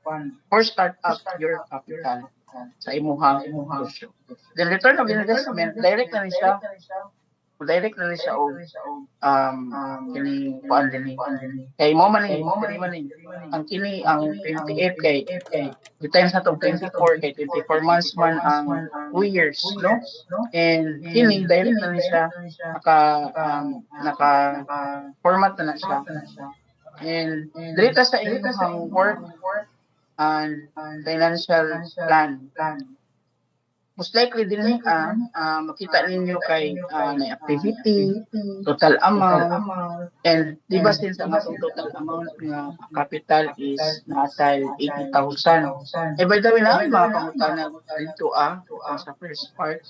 for start up your capital sa imuhang negosyo. The return of investment direct na siya og kini kuan din kay mo man ang kini ang 28 kay times na to 24 kay 24 months man ang 2 years no and kini direct na siya naka format na siya and dito sa inyong work and financial plan most likely din makita ninyo kay na activity, total amount, and di ba since ang atong total amount nga capital is nasa 80,000. By the way, na mga pangutana dito sa first part.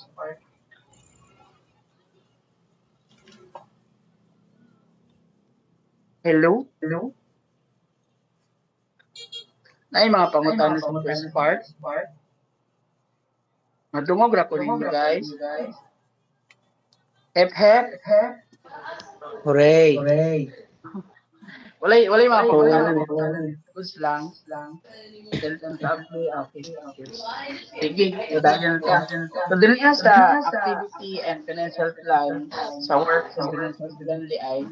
Hello? Na mga pangutana sa first part. Madungog ra ko ninyo guys. Hep. Hooray! Walay mga pangutana. Goods lang. Sige, udahan ka. So, din sa activity and financial plan sa work sa financial plan di ay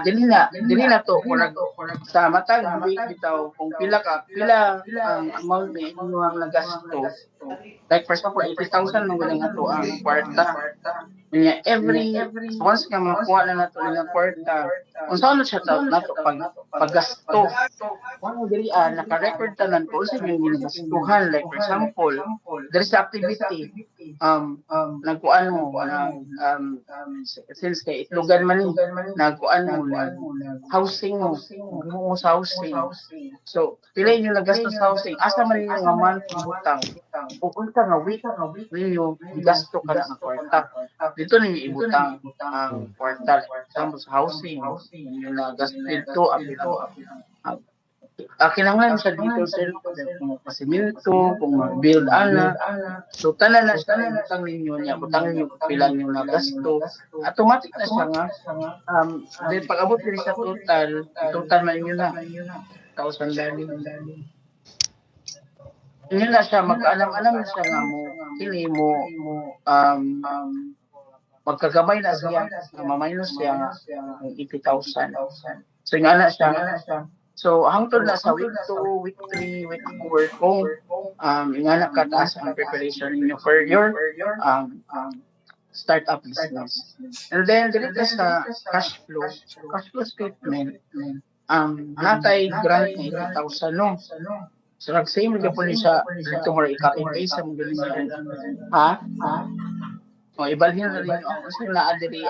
dili na to sa matag week bitaw kung pila ang amount na inyong nagasto. Like for example, 80,000 nung galing ato ang kwarta. Kanya every once nga makuha na nato ng kwarta, unsa na siya nato paggasto. Ano diri naka-record tanan ko sa inyong ginagastuhan like for example, there is activity nagkuan mo since kay itlugan man ni nagkuan mo housing mo sa housing. So, pila inyo nagasto sa housing, asa man ninyo nga monthly utang. O unsa nga week ninyo gasto ka na kwarta. Dito ninyo ibutang ang kwarta sa housing. Inyo na gasto dito kinahanglan sa dito sir kung pasimento, kung mag-build so tanan na siya utang ninyo niya, utang ninyo pila ninyo na gasto, automatic na siya nga then pag-abot din sa total man ninyo na 1,000 dali. Yun na siya, mag-alam-alam na siya nga mo, kini mo, magkagabay na siya, maminus siya nga, ng 80,000. So, nga na siya. So, hangtod na sa week 2, week 3, week 4, kung nga na kataas ang preparation ninyo for your startup business. And then, dito sa cash flow statement, natay grant na 80,000, no? So, nag-same ka po siya dito mo i-copy paste sa mga ganyan. Ha? O, ibalhin na rin yung kasi na-adiri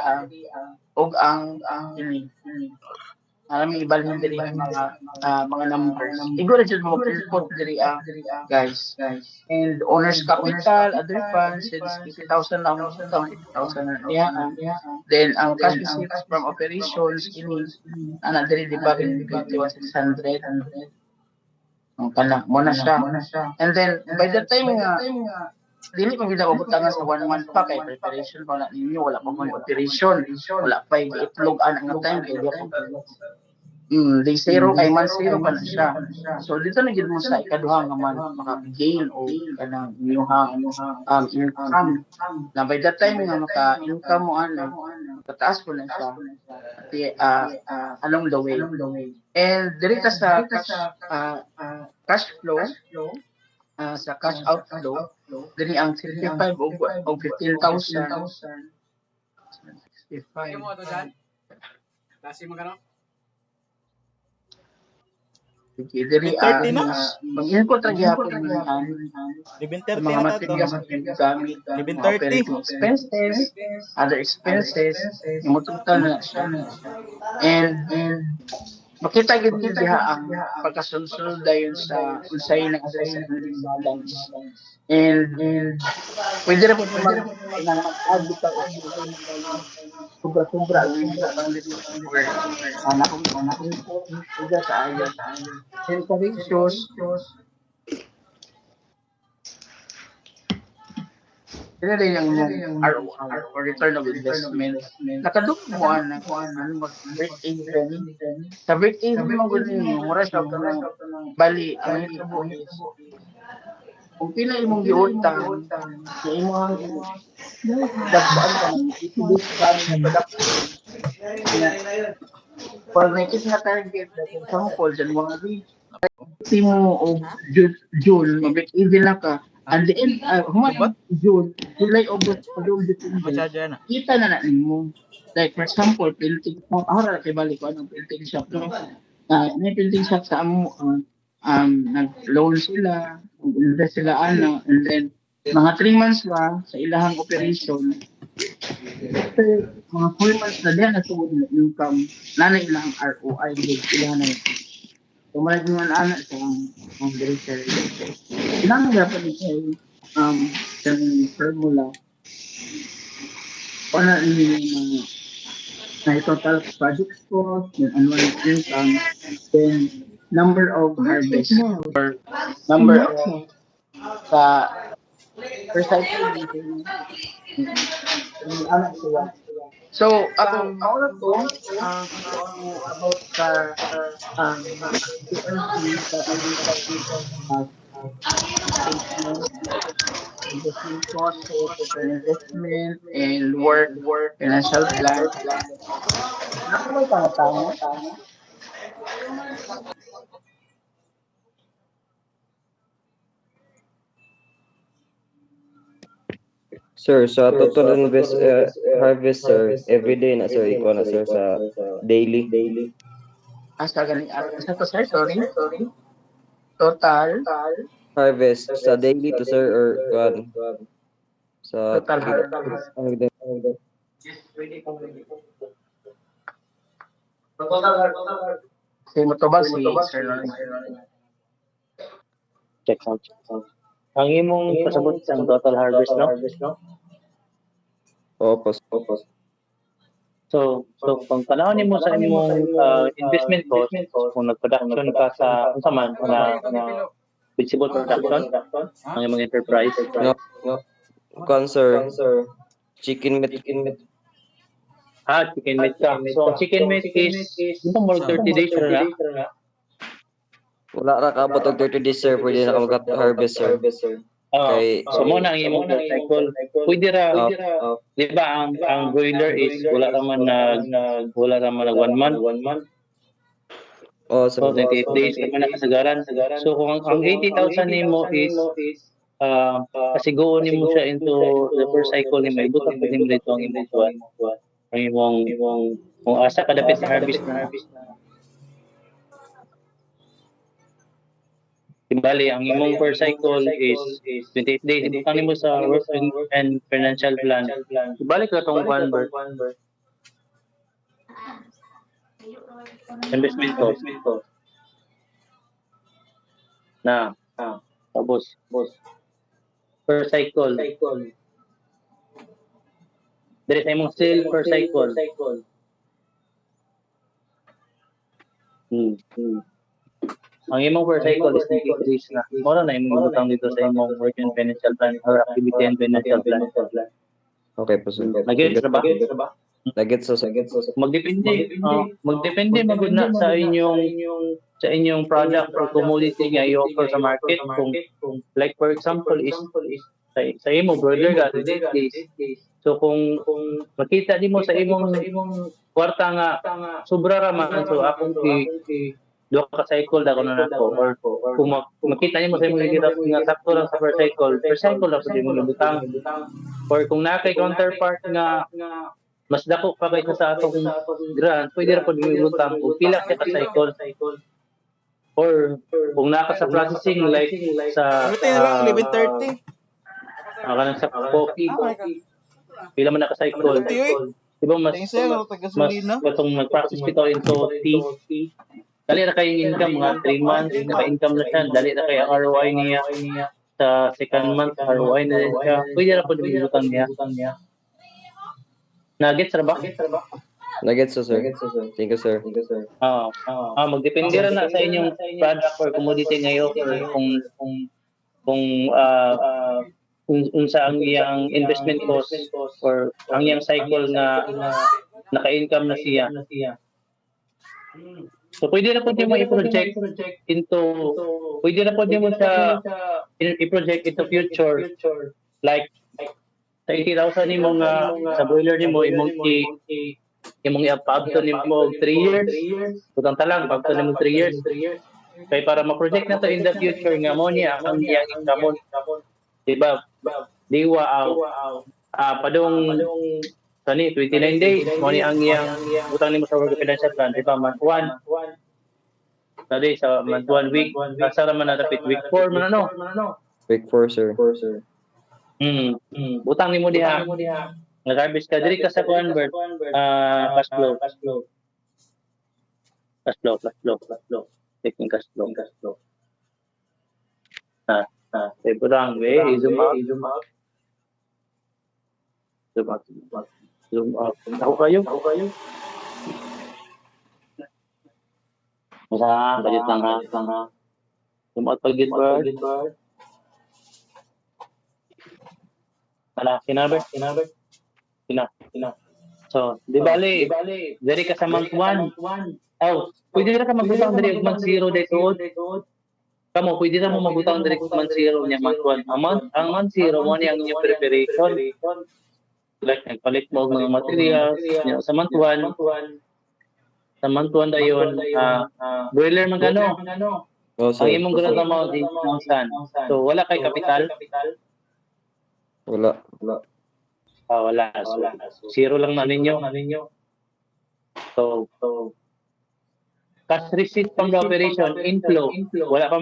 og ang ini. Maraming ibalhin diri ang mga numbers. Siguro dyan mo mag-input diri guys. And owner's capital, other funds, since 80,000 lang, 80,000 na niya. Then, ang cash receipts from operations, ini, diri di ba rin 21,600. Muna siya. And then, by the time nga, dili pa kita ubutangan sa 1 month pa kay preparation pa na ninyo, wala pa mga operation, wala pa itlog ang time kay day 0 ay month 0 pa na siya. So dito na gid mo sa ikaduha nga month maka-gain o kanang inyong income. Na by that time nga maka-income mo pataas po na siya. Along the way. And dito sa cash flow, sa cash outflow, dili ang 65 o 15,000. 65. Klase magkano? Okay, dili mag-input ra gyapon ni mga materials sa gamit, operating expenses, other expenses, yung total na siya. And makita gid diha ang pagkasunod dayon sa unsay nag-assess sa balance. And pwede ra po mag-add dito sobra-sobra ang dito anak ko ida sa ayo. And sa ratios, Sila rin yung ROI or return of investment. Nakaduk mo ano mag-break-even. Sa break-even mo gusto nyo, mura siya ka ng bali, ang ito is, kung pila imong giutang, sa imong dagbaan ka ng itubig ka ng production. For nakis na target, for example, January, mo o June, mag-break-even na ka. And the end, June, July, August, December, kita na mo. Like, for example, printing shop, kay balik ko, printing shop, no? May printing shop sa amo, nag-loan sila, invest sila, and then, mga 3 months ba, sa ilahang operation, after mga 4 months na diyan, natugod na income, na ilang ROI, ilahan na yun. So, maraming mga anak sa ang director. Kailangan dapat ito sa formula o na total project cost, yung annual income, then number of harvest or number of sa per cycle anak sila. So, ako na to, about sa investment process, investment, and work, financial plan. Nakamay tama. Sir, sa total harvest, sir, every day na, sir, ikaw na, sir, sa daily. Asa to, sir? Sorry. Total Harvest, sa daily to, sir, or sa total harvest. Sige mo to ba si Sir Lawrence? Check out. Ang imong pasabot ang total harvest, no? Opo. So kung panahon nimo sa imong investment cost, kung nag-production ka sa unsa man na vegetable production, ang imong enterprise, Sir, chicken meat. chicken meat ka. So chicken meat is more 30 days na. Wala ra kaabot og 30 days sir, pwede na ka mag-harvest sir. Kay So mo na ang imong per cycle. Pwede ra, di ba ang broiler is wala raman nag 1 month. oh So sir. 28 days naman nakasagaran. So kung ang 80,000 nimo is kasiguon nimo siya into the first cycle nimo, ibutang pud nimo dito ang imong buwan. Ang imong kung asa ka dapit sa harvest na. Bali, ang imong per cycle is 28 days. Ibutang nimo sa work and financial plan. Balik na tong convert. Investment cost. Na. Tapos, per cycle. There is imong sale per cycle. Ang imong per cycle is decrease na. Mora na imong ibutang dito sa imong work and financial plan or activity and financial plan. Okay po sir. Nag-gets na ba? Nagets sir. Magdepende magud na sa inyong product or commodity nga i-offer sa market. Kung like for example is sa imo broiler ka 28 days. So kung makita di mo sa imong kwarta nga sobra ra man, so akong duha ka cycle da kuno nako, or kung makita nimo sa imong kita nga sakto lang sa per cycle ra pud imong ibutang. Or kung naa kay counterpart nga mas dako pa kaysa sa atong grant, pwede ra pud ibutang og pila siya ka cycle. Or kung naa ka sa processing like sa Limit 30. kanang sa coffee, pila man na ka cycle. Diba mas katong nag-practice bitaw into tea. Dali na kay income mga 3 months, naka-income na siya. Dali na kay ang ROI niya sa second month, ROI na din siya. Pwede na po ibutang niya. Nagets ra ba? Nagets sir. Thank you sir. Magdepende ra na sa inyong product or commodity ngayon, or kung unsa ang iyang investment cost or ang iyang cycle na naka-income na siya. So pwede na po niyo i-project into, pwede na po niyo siya i-project into future. Like sa 80,000 nimo nga sa boiler nimo imong i-upto nimo 3 years. Butang talang pagto nimo 3 years. Kay para ma-project na to in the future nga mo niya ang iyang income. Diba? Diwa padung tani 29 days mo ni ang iyang utang nimo sa work financial plan, di ba? Month 1 tadi sa month 1 week asa ra man na dapat week 4 man ano. Week 4 sir. Utang nimo diha nag-harvest ka diri ka sa convert cash flow taking cash flow Ibrang way zoom out ako kayo Masa budget lang ha. Zoom out pag Gilbert. Kinabert. So, di bali, dari ka sa month 1. Pwede na ka magbutang dari month 0 dito. Kamo, pwede na mo magbutang dari month 0 niya month 1. Ang month 0 mo niya ang inyong preparation. Like, nagpalit mo mga materials. Sa month 1, dayon, boiler magkano? Oh Ang sir. imong grant amount is 1,000. So, wala kay kapital? Wala. Wala. So, zero lang na ninyo. So, cash receipt from the operation, inflow. Wala pa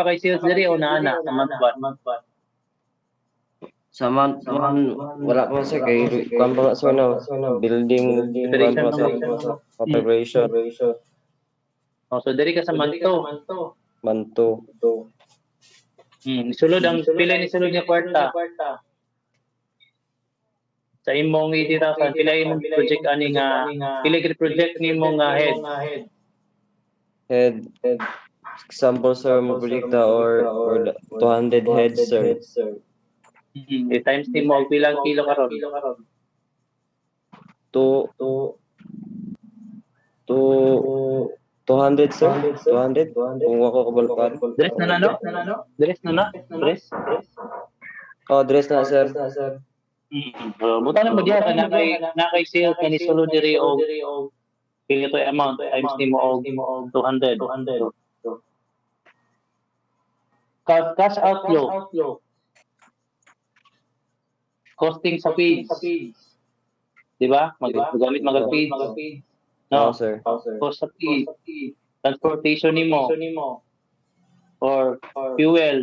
kay sales diri o naana sa month 1. Sa month 1 wala pa sir kay kuan pa sa building kuan pa sa preparation. So, diri ka sa month 2. Month 2. Sulod ang pila ni sulod nga kwarta. Sa imong 80,000, pila imong project ani nga pila gid project nimo nga Head example sir mo projekta or 200 heads sir. I-times nimo og pilang kilo karon. 2 200 sir? 200? Kung ako kabalpan. Dress na nano? Dress na na? Dress? Oh, dress na sir. Buta na mo diha ka na kay sale kani sulod diri og kini to amount times nimo og 200. Cash outflow. Costing sa fees. Di ba? Magamit fees. Oh, No, sir. cost sa fees. Transportation nimo or fuel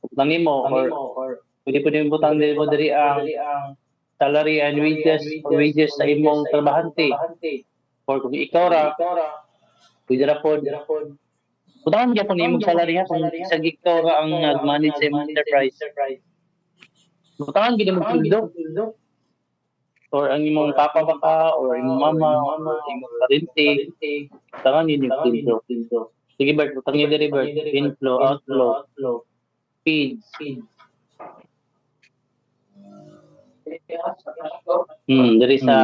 utang nimo or pwede mo butang mo diri ang salary and wages sa imong trabahante or kung ikaw ra pwede ra pod butang gyud po imong salary ha kung isang ikaw ra ang nag-manage sa imong enterprise butang gyud mo pildo or ang imong papa baka or imong mama or imong parente tangan yun yung pildo. Sige Bert, butang nyo diri Bert. Inflow, outflow, feeds. Diri sa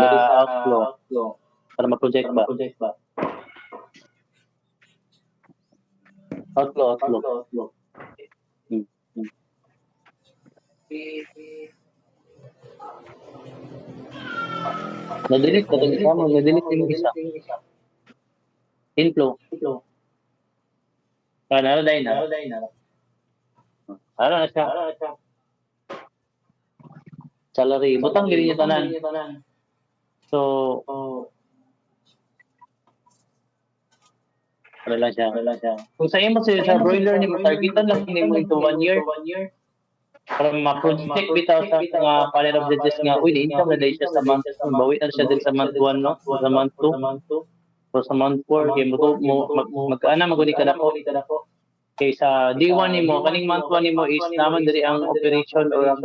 outflow. Para ma-project ba? Outflow. Na-delete yung isa. Inflow. Naraday na. Ano na siya? Salary. Butang gini niya tanan. So, ano lang siya. Kung sa imo sa broiler ni mo, targetan lang ni mo ito 1 year. Para ma-project bitaw sa mga panel of judges nga, uy, income na dahil siya sa month. Bawi na siya din sa month 1, no? Sa month 2. So sa month 4, kaya magkaana maguni ka dako. Kaya sa D1 nimo, kaning month 1 nimo is naman diri ang operation or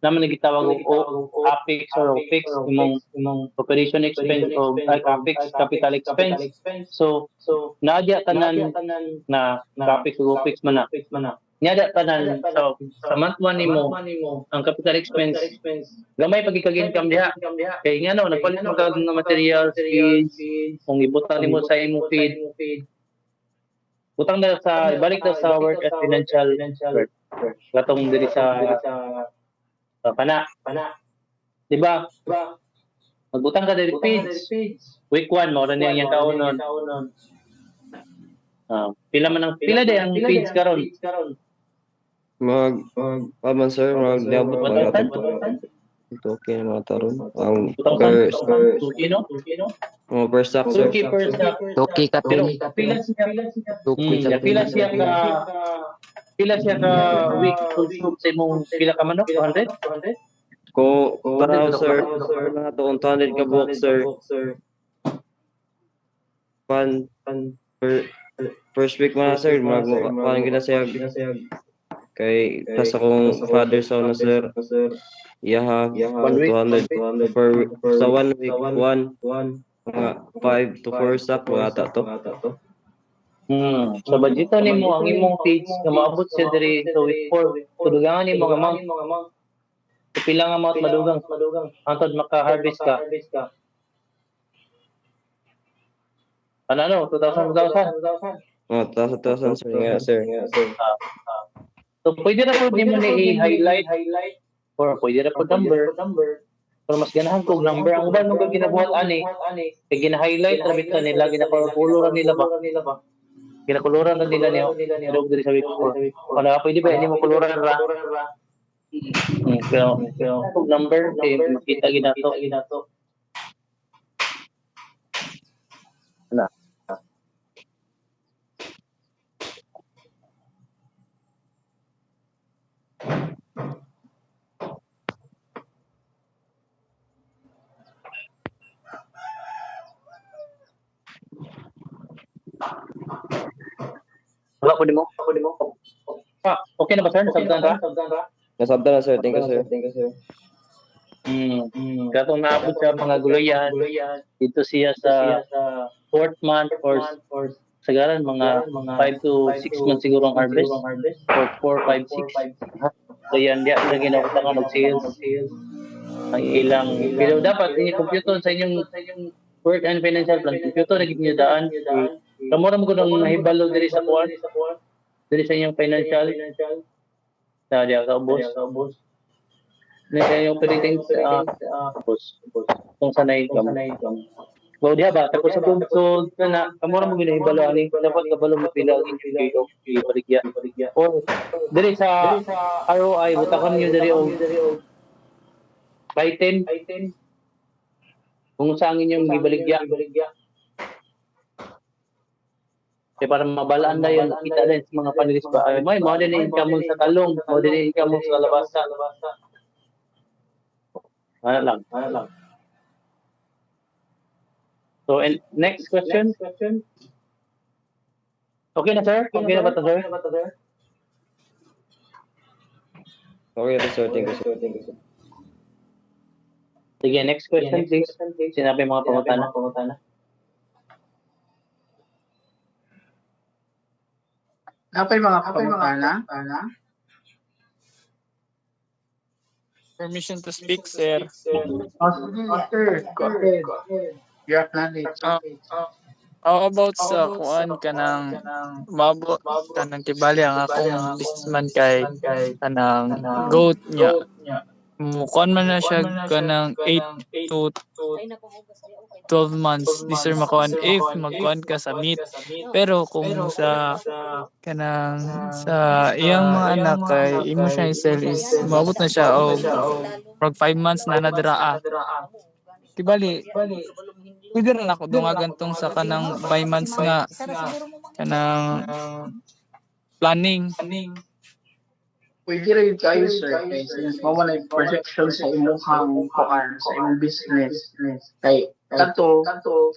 naman nagitawag og APEX or OPEX imong operation expense o APEX capital expense. So naadya tanan na APEX o OPEX man na. Niada tanan sa month 1 nimo ang capital expense gamay pag ikag-income diha. Kay ngano nagpalit mo kag ng materials, feeds, kung ibutang nimo sa imong feed. Butang na sa ibalik na sa work at financial work. Katong diri sa pana. Di ba? Magbutang ka diri feeds. Week 1 mo ra niya yang kaunon. Pila day ang feeds karon? Paman sir, mag-dabot mga taon. Ito okay na mga taron. Ang per stock sir. Toki ka Pero to. pila siya ka week consume sa imong pila ka manok 200? Ko para sir, mga to 200 ka buok sir. First week man sir, parang ginasayag. Kay tas akong father sa na sir. Yaha 200 per sa 1 week 1 mga 5 to 4 stock mga ata to. So budgeto nimo ang imong feeds nga maabot siya diri sa week 4. Tudugangan nimo ang amount. So pila nga amount madugang antod maka-harvest ka. Ano 2,000? Oh, 1,000 sir nga sir. So pwede na po nimo ni i-highlight or pwede na po number. Pero mas ganahan kog number ang uban nung ginabuhat ani. Kay gina-highlight ra bitaw nila ginakuluran nila ba. Ginakuluran na nila niyo. Dog diri sa week 4. Wala pwede ba nimo kuluran ra. Pero number kay makita ginato. Ana. Wala po mo? Okay na ba sir? Nasabdan ka? Nasabda na sir. Thank you sir. Katong naabot sa mga gulayan, dito siya sa 4th month or sagaran mga 5 to 6 months siguro ang harvest or 4, 5, 6. So yan, diya na ginautangan og sales. Ang ilang, pero dapat ini compute sa inyong work and financial plan. Compute na gid niyo daan. Kamo ra mo ko nang nahibalo diri sa kuan. Diri sa inyong financial. Sa diya ka boss. Na yung operating boss. Kung sanay ka. So diha ba tapos sa so na kamo ra mo ginahibalo ani dapat kabalo mo pila ang inyong grade of ibaligya. Or diri sa ROI butakon niyo diri og by 10 kung saan inyong gibaligya. Kaya para mabalaan na yun, kita din sa mga panelis ba, ay, may, mga din income mo sa talong, mga din income mo sa labasa. Ano lang. So, and next question. Okay na, sir? Okay na ba ito, sir? Okay na sir, thank you sir. Sige, next question, please. Sinabi mga pangutana. Napay mga pangutana. Permission to speak, sir. Oh, sige, sir. Go ahead. You are knowledge. How about sa kuan ka ng mabot ka ng tibali ang akong businessman kay kanang goat niya. Kuan man na siya ka ng 8 to 12 months. Di sir makuan if magkuan ka sa meat. Pero kung sa kanang sa iyang mga anak kay imo siya i-sell is maabot na siya og 5 months na nadraa. Tibali, pwede rin ako dungagan tong sa kanang by months nga kanang planning. Pwede rin kayo, sir. Kay since mo man ay projection sa imuhang kuan sa imong business. Kay kanto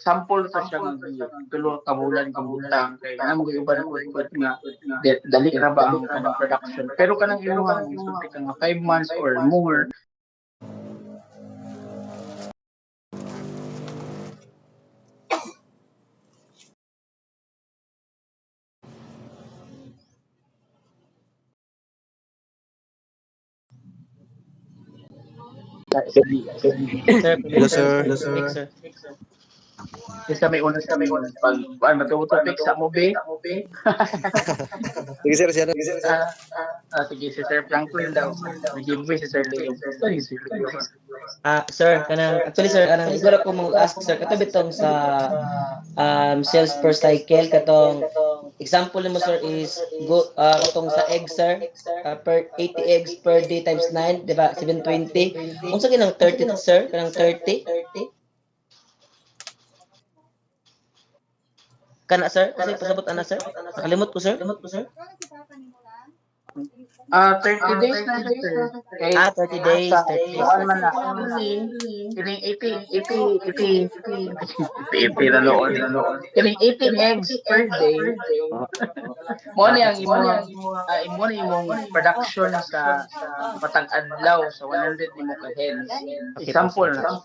sample ta siya nga tulo ka bulan kabutang kay namo gyud ba nga dali ra ba ang kanang production. Pero kanang imuhang sulti ka nga 5 months or more. Sir, Hello, speak, sir. Isa may una sa pag matutopic sa mo be. Sige sir, siya na. Sige, si Sir Franklin daw. Nag-giveaway si Sir Leo. Sorry, Sir Leo. Sir, actually sir, siguro ko mong ask sir, kato bitong sa sales per cycle, katong example mo sir is katong sa egg sir, per 80 eggs per day times 9, di ba? 720. Unsa ginang 30 sir? Kanang 30? Kana sir? Kasi pasabot ana sir? Nakalimot ko sir? 30 days na siya, sir. Kay 30 days, 30 days. kuan man na. Kining 80 na loon. Kining 18 eggs per day. Mo ni ang imong production sa matag adlaw sa 100 nimo ka hens. Example na.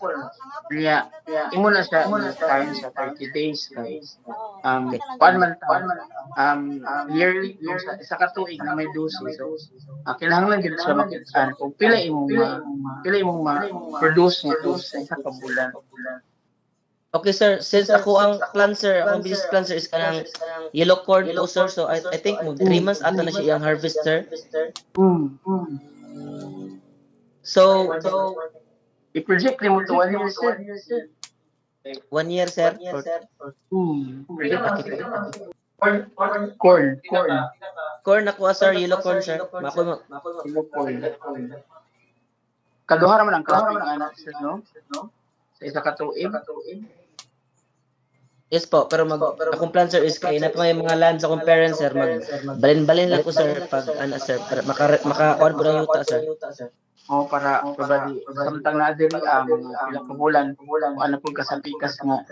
Niya imo na siya time sa 30 days. Kuan man ta. Yearly yung sa katuig na may dosis. So, kinahanglan gid siya makita kung pila imong ma-produce nga sa isa ka bulan. Okay sir, since ako ang plan sir, akong business plan sir is kanang yellow corn po sir, so I think mo 3 months ata na siya iyang harvest sir. So, I-project nimo to 1 year, sir. 1 year sir. Corn. Corn ako sir, yellow corn sir. Mako Kaduha ra man ang cropping anak, sir, no? Sa isa ka tuig. yes po, pero akong plan sir is kay na pa may mga land sa akong parents sir, balin-balin lang ko sir pag ana sir para maka-on po ng yuta sir. Para probably samtang na diri mga pila ka bulan ano pud kasapikas nga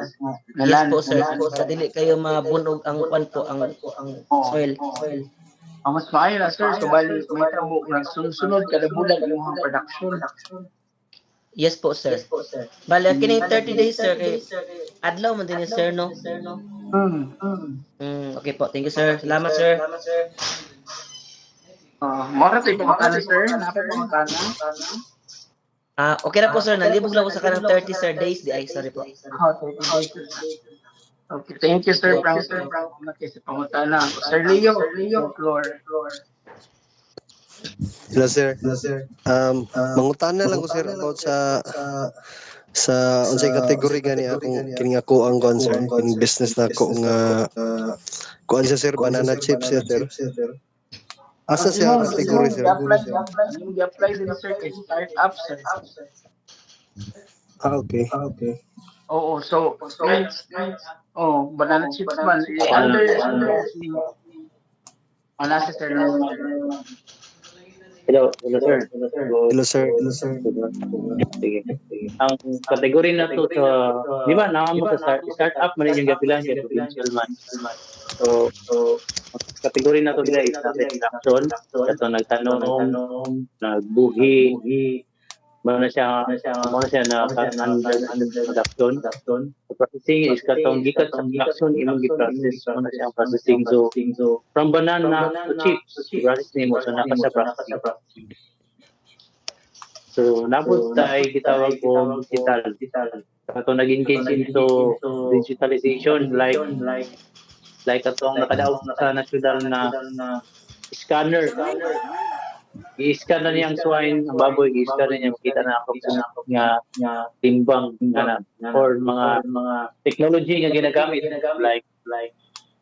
Yes po sir, sa dili kayo mabunog ang kwan po ang soil. Mas maayo na, sir, so bali may tramo nagsunod kada bulan imong production. Yes po sir. Bali ang kini 30 days sir kay adlaw man din ni sir no. Okay po, thank you sir. Salamat sir. Mara tayo pangkana, sir. Napay pangkana. Okay na po sir, nalibog lang po sa kanang 30 sir days di ay sorry po. 30 days. Okay, thank you, Sir Franklin. Salamat kayo sa pangutana. Sir Leo, the floor. Hello sir. Mangutana lang ko sir about sa unsay kategory gani akong kining ako ang kuan sir, kining business na ako nga kuan siya sir, banana chips siya sir. Asa siya kategory sir? Imong gi-apply din sir kay startup sir. Okay. Oo, so banana chips man under si nasa sir Norman. Hello, sir. Hello sir. Sige. Ang kategory na to sa, di ba, naamo sa startup man yung gapilan kay potential man. So, ang kategory na to sila is nasa induction, kato nagtanong, nagbuhi, muna siya na under production. The processing is katong gikat sa production imong gi-process muna siya ang processing. So, from banana to chips, process nimo so naka sa processing. So, nabot tayo gitawag ko digital. Kato nag-engage into digitalization like atong nakadaog sa national na scanner. I-scan na niyang swine, ang baboy, i-scan na niya, makita na ako nga timbang na or mga technology nga ginagamit like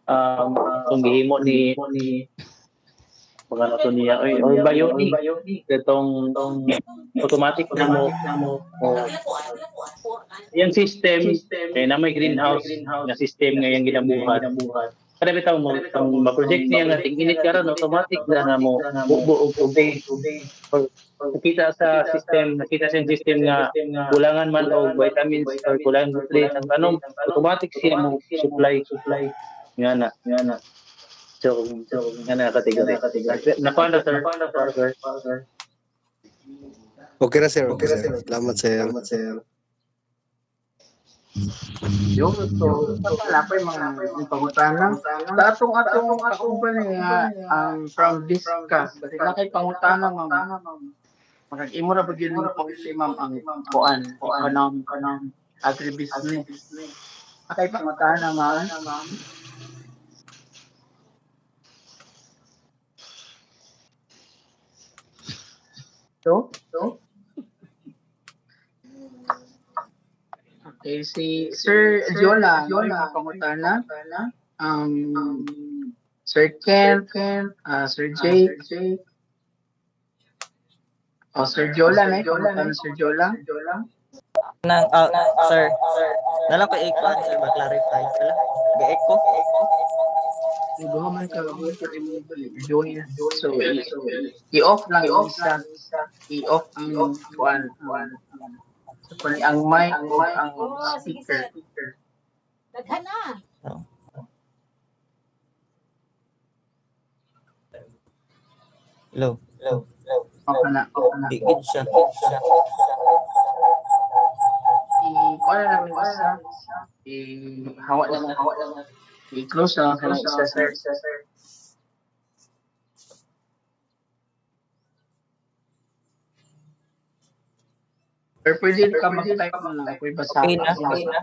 itong gihimo ni mga nato niya or bionic itong automatic na mo yung system na may greenhouse na system nga yung ginabuhat. Kada bitaw mo ang ma-project niya nga ting-init karon automatic na mo buo og tubig. Nakita sa system nga kulangan man og vitamins or kulangan nutrients ang tanong automatic siya mo supply nga na. So nga na kategory. Napala sir. Okay na sir. Salamat sir. Yung so wala pa yung mga pangutana. Sa atong kauban nga from discuss, basi na kay pangutana ma'am. Magag-imo ra bagyo ni policy ma'am ang kuan agribusiness. Akay pangutana ma'am. So? Okay, si Sir Jola, yung pangutana. Sir Ken, Sir Jake, Sir Jola na pangutana Sir Jola. Sir. Nalang ko i-kuan sir ba-clarify. Wala. Ga-echo. Igo man ka join. So, i-off lang yung isa. I-off ang kuan. So, pali ang mic o ang speaker. Daghan na. Hello. Okay na. Bigid siya. I-kuan lang yung isa. I-hawa lang. I-close lang ka ng isa, sir. Or pwede ka mag-type mo lang. Pwede basahin. Okay na.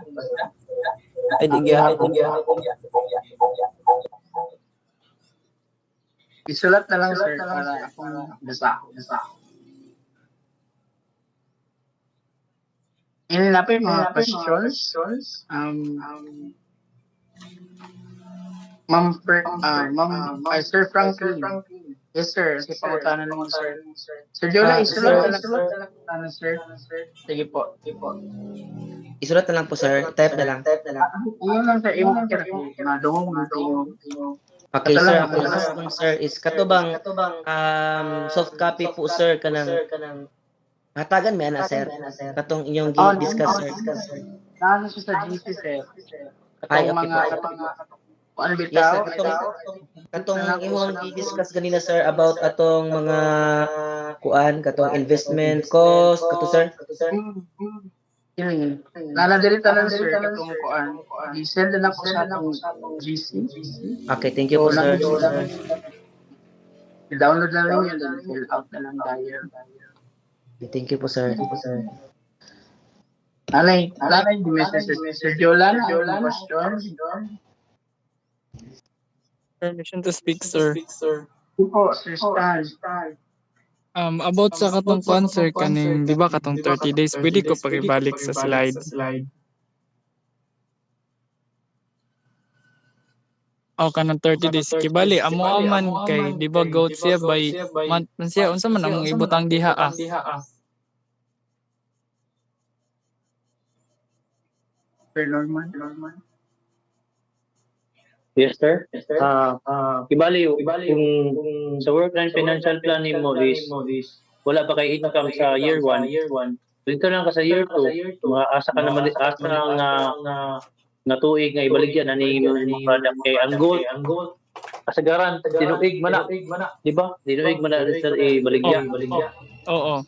Ay, di gyapon. Isulat na lang, sir, para akong basahin. Ini na pa yung mga questions. Sir Franklin. Yes, sir. Sige, pangutanan naman, sir. Sir Jola, isulat na lang, sir. Sige po. Isulat na lang po sir. Type na lang. Ano lang, sir. Imo kira madungong natin. Okay sir, ako last one sir is katubang soft copy po sir kanang hatagan may ana sir. Katong inyong gi-discuss sir. Nasa siya sa GC, sir. Ay, Katong okay mga ano Yes bitaw? sir, katong imong gi-discuss ganina sir about atong mga katong investment cost kato sir. Nanadiri tanan, sir, katong kuan. I-send na ako sa atong GC. Okay, thank you po sir. I-download na lang yun, then fill out na lang tayo. Thank you po sir. Nanay, di Sir Jola na ang question. Permission to speak, sir. Po, Sir Stan. About sa katong concert kaning, di ba katong 30 days, pwede ko pakibalik sa slide. O kanang 30 days kibali amo aman kay di ba goat siya by month man siya unsa man ang ibutang diha ah. Sir Norman. Yes, sir. Ibali, kung sa work and financial planning mo is wala pa kay income sa year 1, dito lang ka sa year 2, asa ka naman, asa nga tuig nga ibaligyan ani mo product kay ang goal kasagaran tinuig man na, di ba? Tinuig man na sa ibaligya. Oo.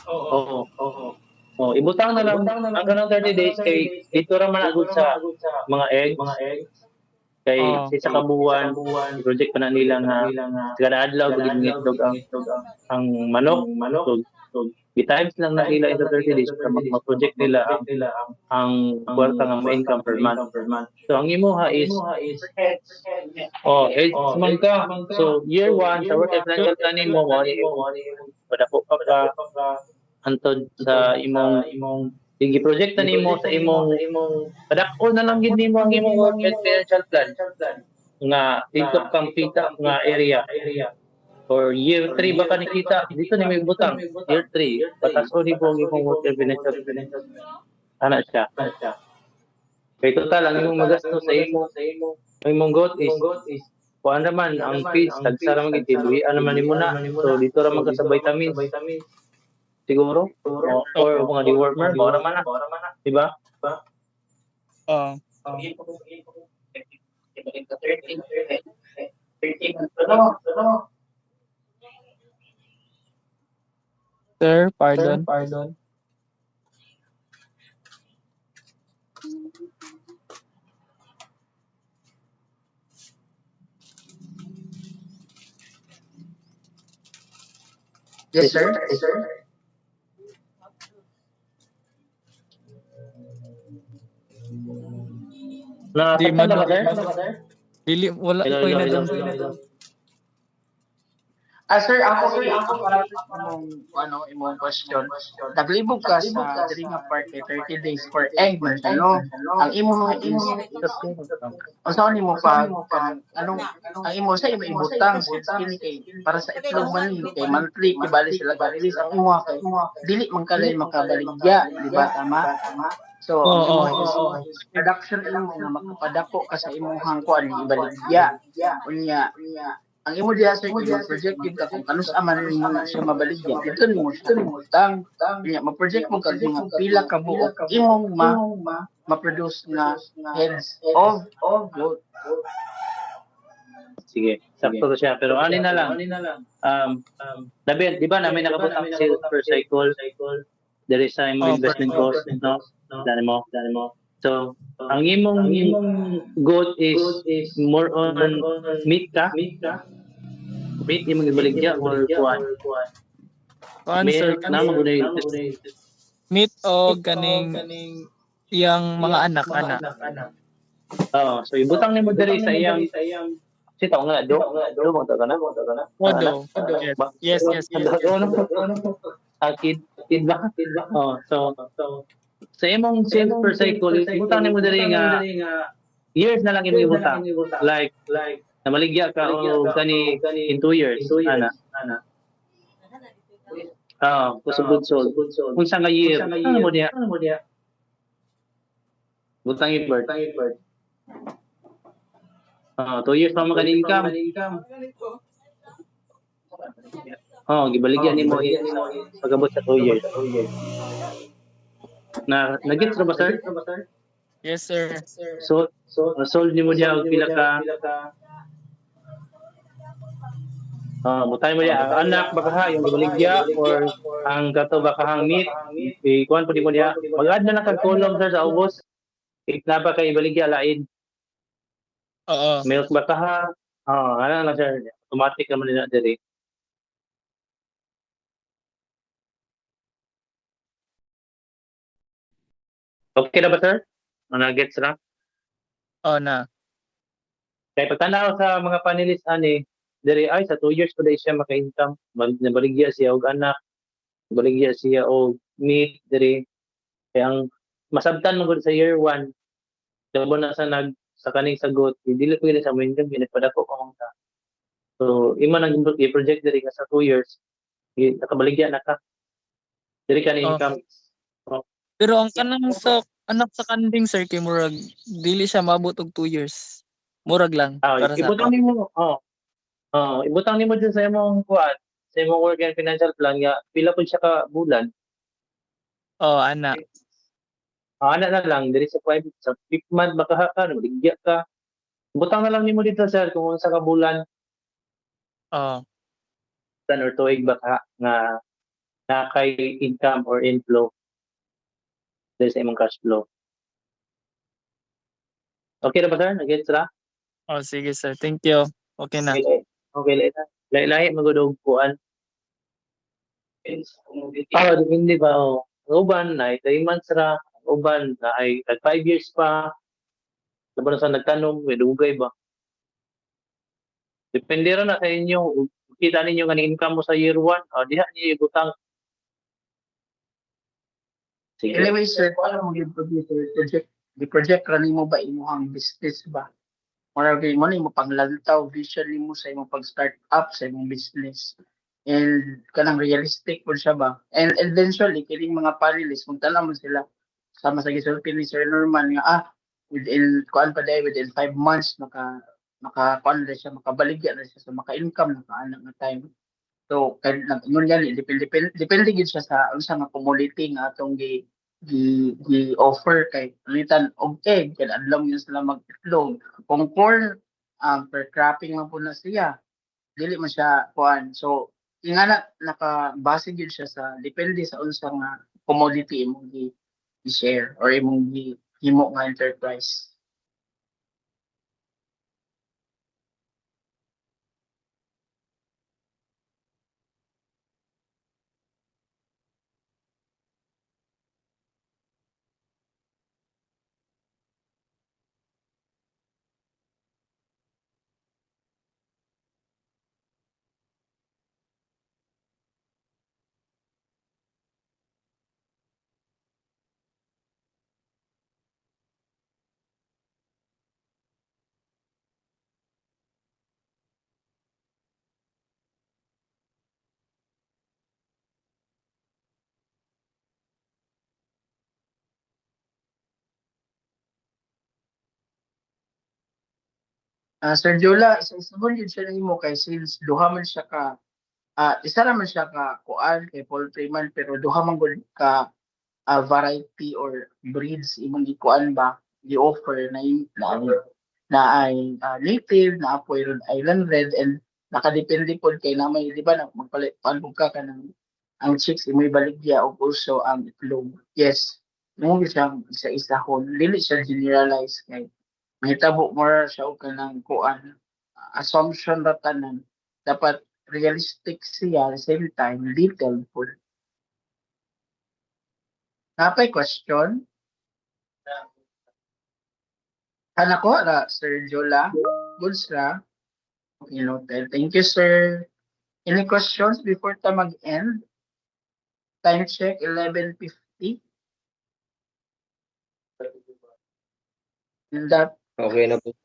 Oh, ibutang na lang ang kanang 30 days kay dito ra man agud sa mga eggs. Kay sa kabuuan project pa na nila nga kada adlaw gid ngitlog ang manok. So times lang na nila in the 30 days para mag-project nila ang kwarta nga ma-income per month. So ang imuha is eggs man ka. So year 1 sa work and financial planning mo padako pa antod sa imong i-project na nimo sa imong padako na lang gid nimo ang imong work and financial plan nga dito kang kita nga area or year 3 ba ka nakita dito ni may butang year 3 patas o di po ang imong work and financial ana siya kay total ang imong magastos sa imong goat is kuan naman ang fees tagsara man gid ano man nimo na so dito ra man ka sa vitamins siguro or mga dewormer mo ra man na di ba Sir, pardon. Yes, sir. Di na man ba sir dili wala Hello, ko na hello, dyan. hello. Sir, ako para imong question. Naglibog ka sa diri nga part kay 30 days for egg man no. Ang imo is unsa nimo pa anong ang imo sa imo ibutang kini kay para sa itlog man ni kay monthly kibali sila ka release ang imo kay dili man kalay makabaligya, di ba tama? So, ang imo is production imo nga makapadako ka sa imong hangkuan ibaligya. Unya ang imo diha sir kung project gid ka kung kanus aman mo na siya mabaligya dito nimo siya utang nya ma-project mo kag mga pila ka buok imong ma-produce nga heads of goat. Sige, sakto to siya. Pero ani na lang. Dabi, di ba namin nakabutang sales per cycle? There is time investment cost, no? Dali mo. So, ang imong goat is more on meat ka? Meat imong ibaligya or kuan? Answer Milk na mo meet o ganing iyang mga anak. so ibutang nimo diri sa iyang sitaw nga do mo to kana Odo. Yes. kid ba so sa imong sales per cycle ibutang nimo diri nga years na lang imong ibutang like namaligya ka o kani in 2 years ana kusugod sold unsa nga year ano mo diha butang i-bird 2 years pa man income gibaligyan nimo pagabot sa 2 years na nagits ra ba sir Yes, sir. so sold nimo diha og pila ka butay mo diha ang anak baka ha yung gibaligya or ang kato baka hang meat kuan pud mo diha mag-add na lang kag column sir sa ubos na ba kay ibaligya lain Oo. milk baka ha ana lang sir automatic naman nila diri Okay na ba, sir? Mga gets ra? Oh, na. Kaya pagtanaw sa mga panelist ani, diri ay sa 2 years pa dahil siya maka-income. Nabaligya siya og anak, nabaligya siya og meat diri. Kaya ang masabtan mo gud sa year 1, dabo na sa sa kaning sagot, dili ko sa mo income, ginagpadako ko ang ta. So, imo nang i-project diri nga sa 2 years, nakabaligya na ka. Diri ka ni Oh. income. Pero ang kanang sa anak sa kanding sir kay murag dili siya maabot og 2 years. Murag lang para sa Ibutang ako. nimo, ibutang nimo dyan sa imong kuan, sa imong work and financial plan nga pila pud siya ka bulan. Oh, ana. Ana na lang diri sa 5th month makaha ka, nabaligya ka. Ibutang na lang nimo dito sir kung unsa ka bulan, Oh. 10 or tuig ba ka nga na kay income or inflow diri sa imong cash flow. Okay na ba sir? Nag-gets ra? Oh, sige sir. Thank you. Okay na. Okay, lahi magudog kuan. Depende ba o. Uban na 3 months ra, uban na ay 5 years pa. Laban sa nagtanong, may dugay ba? Depende ra na sa inyo. Kita ninyo nga income mo sa year 1, diha niyo ibutang. Sige. Anyway, sir, kung alam mo yung project ra nimo ba imuhang business ba? Murag mo ni mo panglantaw vision nimo sa imong pag-start up sa imong business. And kanang realistic po siya ba? And eventually, kining mga panelists, magtala mo sila sama sa gisulti ni Sir Norman nga within kuan pa day within 5 months kuan na siya makabaligya na siya so maka-income na kaanak nga time. So kay ngon yan depende gid siya sa unsa nga commodity nga atong gi offer kay palitan og egg kay adlaw yun sila mag-itlog. Kung corn per cropping man po na siya dili man siya kuan. So ingana nakabase gyud siya sa depende sa unsa nga commodity imong i-share or imong himo nga enterprise. Sir Jola, isa-isabon yun siya nimo kay since duha man siya ka isa naman siya ka kuan kay poultry man pero duha man gud ka variety or breeds imong gikuan ba gi-offer na ay native na apoy ron island red and nakadepende pod kay namay di ba na magpalit paano ka kanang ang chicks imoy baligya og also ang itlog. Yes. Mo siyang isa-isahon dili siya generalize kay mahitabo more siya og kanang kuan assumption ra tanan dapat realistic siya at the same time detailed po. Napay question? Ko ra Sir Jola. Goods ra. Okay, noted. Thank you, sir. Any questions before ta mag-end? Time check, 11:50. And that, Okay na po.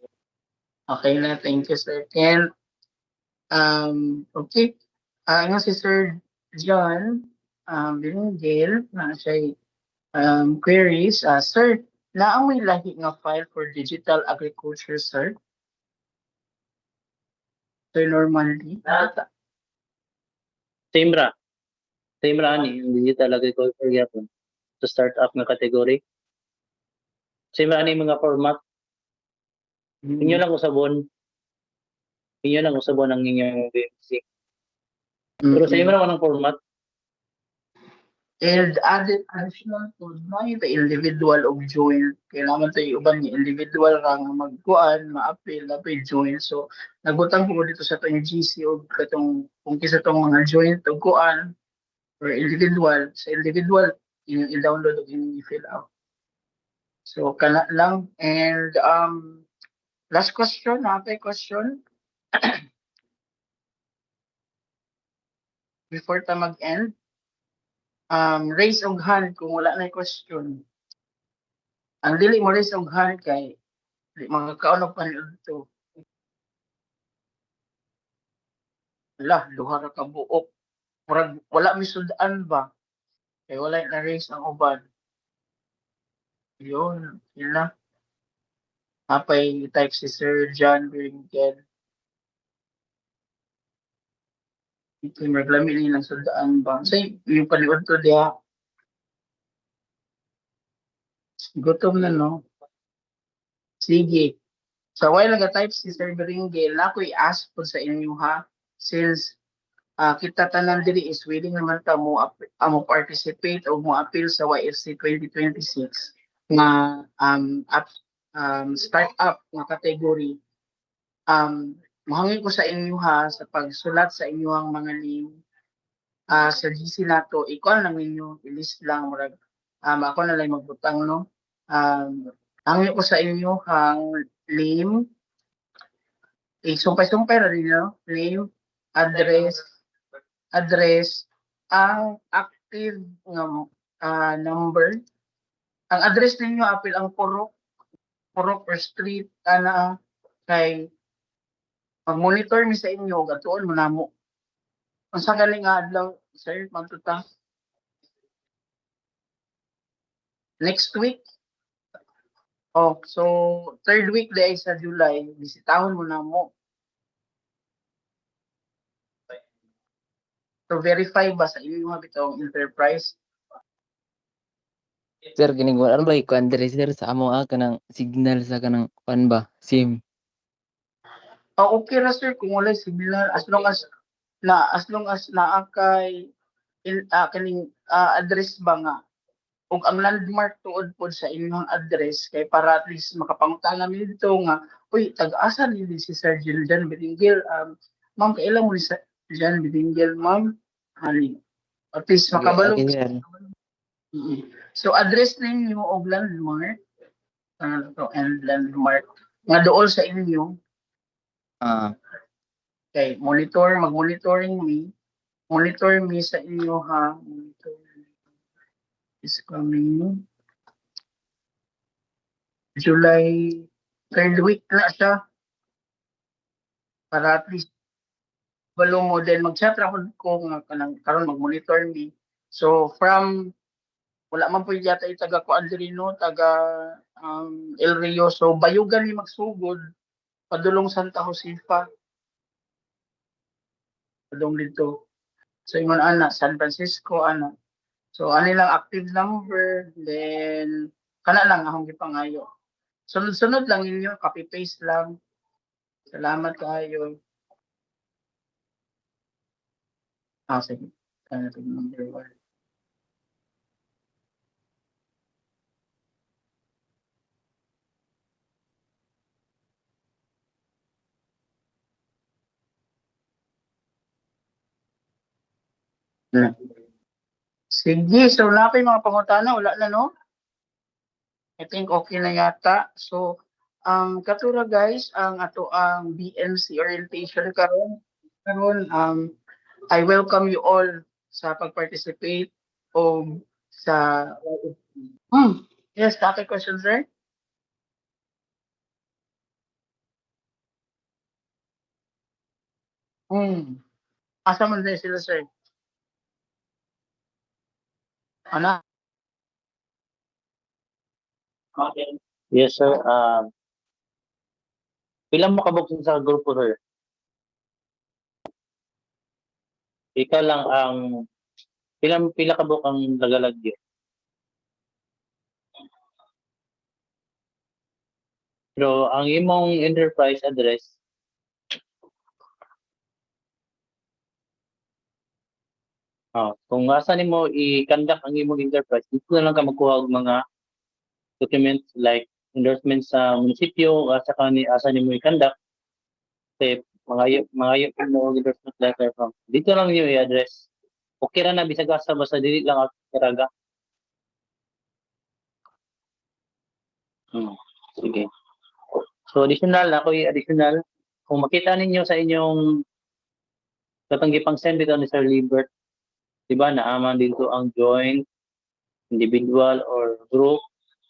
okay na. Thank you, sir. And, okay. Nga si Sir John, Binigil, na siya queries. Sir, naamoy lahi nga file for digital agriculture, sir? Sir Normandy? Same ra. Same ra ani ang digital agriculture gyapon. To start up nga category. Same ra ani mga format. Inyo lang usabon. Inyo lang usabon ang inyong BMC. Pero same ra man ang format. And added additional to the individual of joint. Kailangan tayo uban ni individual ra nga magkuan, ma-appeal na joint. So nagbutang ko dito sa tong GC o katong kung kisa tong mga joint o kuan or individual. Sa individual, i-download o i-fill out. So kana lang and last question, napay question before ta mag-end. Raise og hand kung wala na question. Ang dili mo raise og hand kay di mga kaon pa to. Wala, duha ra ka buok. Murag wala misudaan ba? Kay wala na raise ang uban. Yun na. Apay type si Sir John Ringel. Ito yung reklami nilang sundaan ba? Say, yung paliwan to diya. Gutom na, no? Sige. So, while nag-type si Sir Ringel, na ako'y ask po sa inyo ha. Since kita tanan diri is willing naman ta mo participate o mo appeal sa YFC 2026 nga startup nga category. Mahangin ko sa inyo ha sa pagsulat sa inyong mga name sa GC nato, ikaw lang ninyo, i-list lang, murag, ako na lang magbutang, no? Hangin ko sa inyo ang name, sumpay-sumpay na rin, no? Name, address, ang active number, ang address ninyo, apil ang purok or street, kay mag-monitor mi sa inyo, gatuon mo na mo. Ang sa galing adlaw, sir, magtuta. Next week. Oh, so third week day sa July, bisitahon mo na mo. So verify ba sa inyo mga bitong enterprise? Sir, kining ano ba ikuan diri sir sa amo kanang signal sa kanang kuan ba? SIM. Okay ra sir kung wala similar as long as naa kay kaning address ba nga ug ang landmark tuod pod sa inyong address kay para at least makapangutana mi dito nga uy tag-asa ni si Sir Jan Biringil ma'am kailan mo ni Sir Jan Biringil ma'am ani at least makabalo. Okay, sir. So address ninyo og landmark and landmark nga dool sa inyo kay mag-monitor me sa inyo ha. Monitor is coming July 3rd week na siya para at least balo mo then mag-chat ra ko nga kanang karon mag-monitor me. So from wala man po yata taga Coandrino, taga El Rio, so bayugan ni magsugod padulong Santa Josefa padung dito. So ingon ana San Francisco ana. So ano lang active number then kana lang akong gipangayo. Sunod-sunod lang ninyo, copy paste lang. Salamat kayo. Sige. Ano ito number 1? Sige, so wala pa yung mga pangutana, wala na no? I think okay na yata. So, katura guys, ang ato ang BNC orientation karon. I welcome you all sa pag-participate o sa yes, take question sir. Asa man din sila sir? Ano? Okay. Yes, sir. Pila mo kabuksan sa grupo, sir? Ikaw lang ang pila kabuk ang lagalagyo. Pero ang imong enterprise address kung asa nimo i-conduct ang imong enterprise, dito na lang ka magkuha og mga documents like endorsement sa munisipyo asa nimo i-conduct. Kasi mga mo endorsement letter from dito lang niyo i-address. Okay ra na bisag asa basta dili lang karaga. Sige. So, additional. Kung makita ninyo sa inyong katanggipang send dito ni Sir Libert, di ba, naaman dito ang joint, individual or group.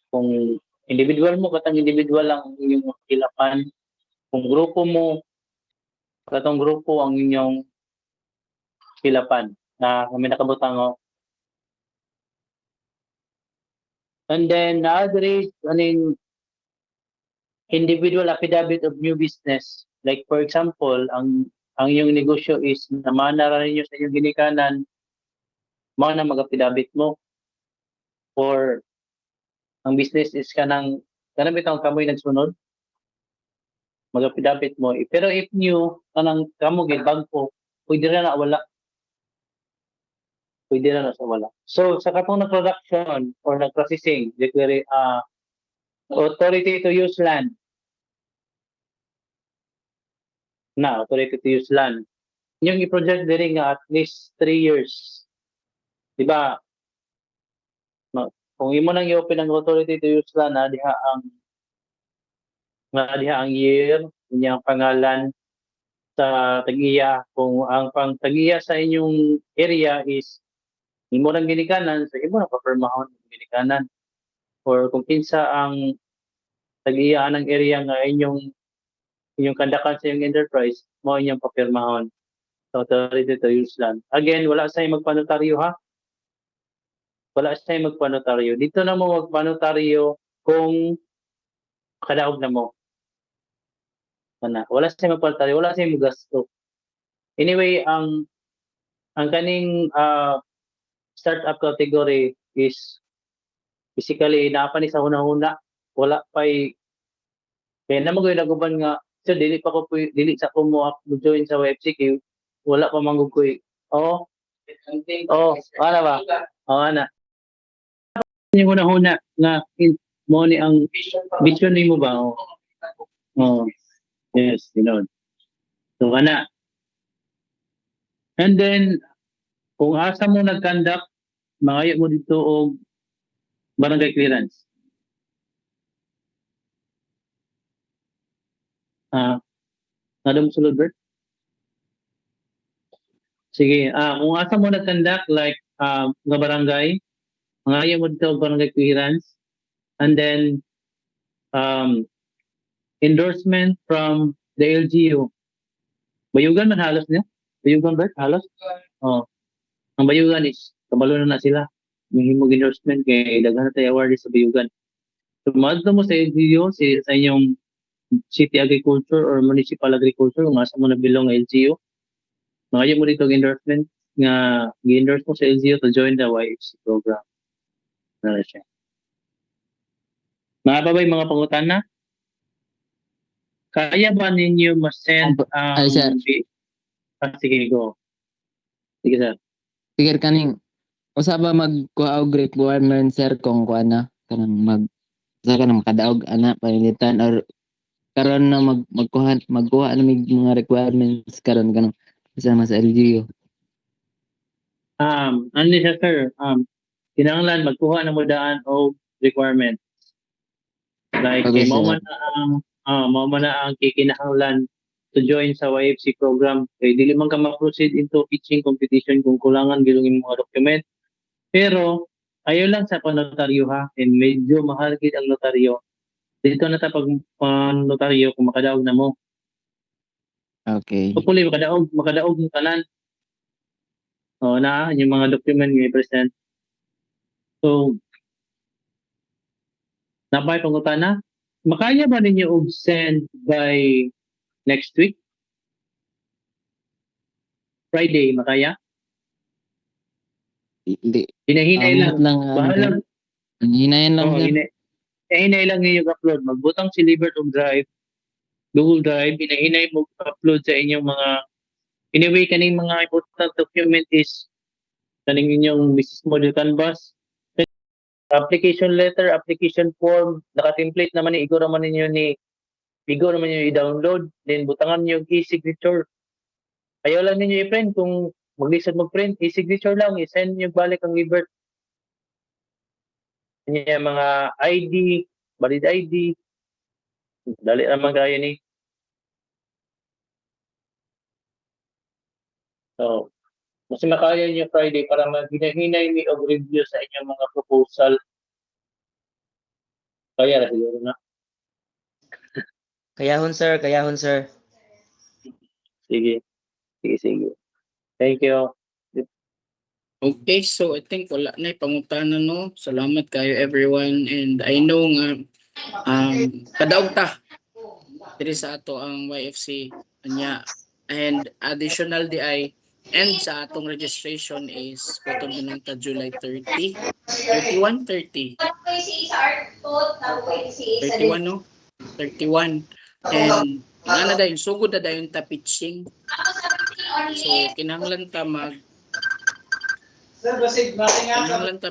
Kung individual mo, katang individual lang ang inyong kilapan. Kung grupo mo, katong grupo ang inyong kilapan na kami nakabutang o. And then, na-address, individual affidavit of new business. Like, for example, ang iyong negosyo is namana ra ninyo sa inyong ginikanan, mga na mag-affidavit mo. Or, ang business is kanang bitang kamoy nagsunod, mag-affidavit mo. Pero if new, kanang kamo gibagko, pwede ra na wala. Pwede na sa wala. So, sa katong na-production or na-processing, declare, authority to use land. Authority to use land. Yung i-project diri nga at least 3 years. Di ba? Kung imo nang i-open ang authority to use land, diha ang year, inyang pangalan sa tag-iya. Kung ang pang tag-iya sa inyong area is imo nang ginikanan, sa imo nang papirmahon ang ginikanan. Or kung kinsa ang tag-iya ng area nga inyong kandakan sa inyong enterprise, mo inyong papirmahon sa authority to use land. Again, wala sa magpanotaryo ha. Wala sa magpanotaryo. Dito na mo magpanotaryo kung kadaog na mo. Wala sa magpanotaryo, wala sa gasto. Anyway, ang kaning startup category is basically naapani sa una-una, wala pa'y kaya na magayon naguban nga so dili sa ko mo join sa website kay wala pa manggug ko. Ana ba? Ana. Yung una-una nga mo ni ang vision nimo ba? Yes, So ana. And then kung asa mo nag-conduct, mangayo mo dito og barangay clearance. Nadong sulod, Bert? Sige, kung asa mo nag-conduct like nga barangay, mangayo mo dito og barangay clearance. And then endorsement from the LGU. Bayugan man halos niya? Bayugan, Bert? Halos? Ang bayugan is kabalo na sila. May himog endorsement kay daghan na tayo award sa bayugan. So, madto mo sa LGU, sa inyong city agriculture or municipal agriculture, kung asa mo na bilong LGU, mangayo mo dito ang endorsement nga gi-endorse mo sa LGU to join the YFC program. Ano siya? Mga babay, mga pangutana? Kaya ba ninyo ma-send Ay, sir. Sige, go. Sige, sir. Sige kaning usa ba magkuha og requirement sir kung kuha na kanang sa kanang makadaog ana panilitan or karon na magkuha na mig mga requirements karon kanang sama sa LGU. Ano siya, sir? Kinahanglan magkuha na mo daan o requirement. Like, Okay, mo sir. man na ang kikinahanglan to join sa YFC program. Kaya dili man ka ma-proceed into pitching competition kung kulangan gilungin mga document. Pero, ayaw lang sa panotaryo ha. And medyo mahal gid ang notaryo. Dito na ta pag notaryo kung makadaog na mo. Okay. Hopefully, makadaog mo tanan. Yung mga document nga i-present. So, napay pangutana? Makaya ba ninyo og send by next week? Hindi. Friday, makaya? Hinahinay lang. Bahala. Hinayin lang sir. Hinay lang ninyo upload. Magbutang si Libert og Drive, Google Drive, hinahinay mo upload sa inyong mga anyway, kaning mga important document is kaning inyong business model canvas, application letter, application form, naka-template naman ni Igo naman ninyo i-download, then butangan niyo e-signature. Ayaw lang ninyo i-print kung mag-lisod mag-print, e-signature lang, i-send niyo balik ang Libert. Mga ID, valid ID. Dali naman kayo ni. So, mas makaya niyo Friday para maghinay-hinay ni og review sa inyong mga proposal. Kaya na siguro na. Kayahon sir, kayahon sir. Sige. Sige. Thank you. Okay, so I think wala na pangutana no. Salamat kayo everyone, and I know nga kadaog ta diri sa ato ang YFC nya, and additional DI and sa atong registration is kutob na lang ta July 30, 31, 30. 31 no? 31. And nga na dayon sugod na dayon ta pitching. So kinahanglan ta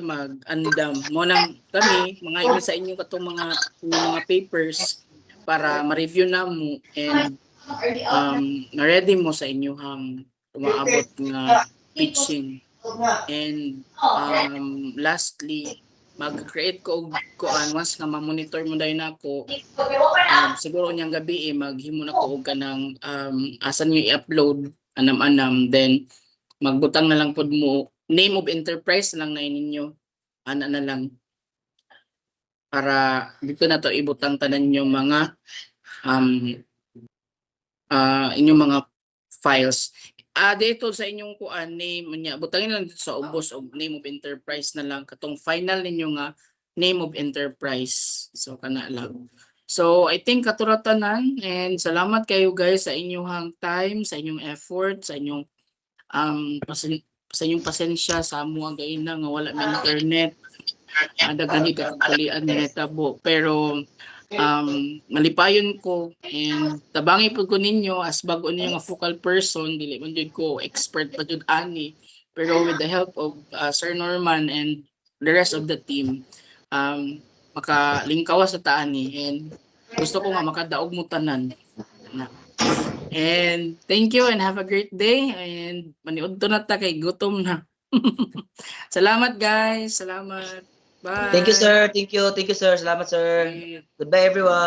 mag-andam mo nang kami mga imo sa inyo katong mga papers para ma-review na mo and na-ready mo sa inyo hang umaabot nga pitching. And lastly, mag-create ko once nga ma-monitor mo dayon nako. Siguro niyang gabi maghimo na ko og kanang asan niyo i-upload anam-anam, then magbutang na lang pod mo name of enterprise lang na ninyo ana na lang para dito na to ibutang tanan yung mga inyong mga files. Dito sa inyong kuan name niya butangin lang dito sa ubos og name of enterprise na lang katong final ninyo nga name of enterprise, so kana lang. So I think katuratanan, and salamat kayo guys sa inyong time, sa inyong effort, sa inyong sa inyong pasensya sa amo ang gaina nga wala may internet. Daghan ikatulian ni tabo, pero malipayon ko and tabangi pud ko ninyo as bago ninyo nga focal person, dili man jud ko expert pa jud ani, pero with the help of Sir Norman and the rest of the team makalingkawas sa taani, and gusto ko nga makadaog mo tanan. And thank you and have a great day, and maniud to na ta kay gutom na. Salamat guys, salamat. Bye. Thank you sir, thank you sir. Salamat sir. Goodbye everyone.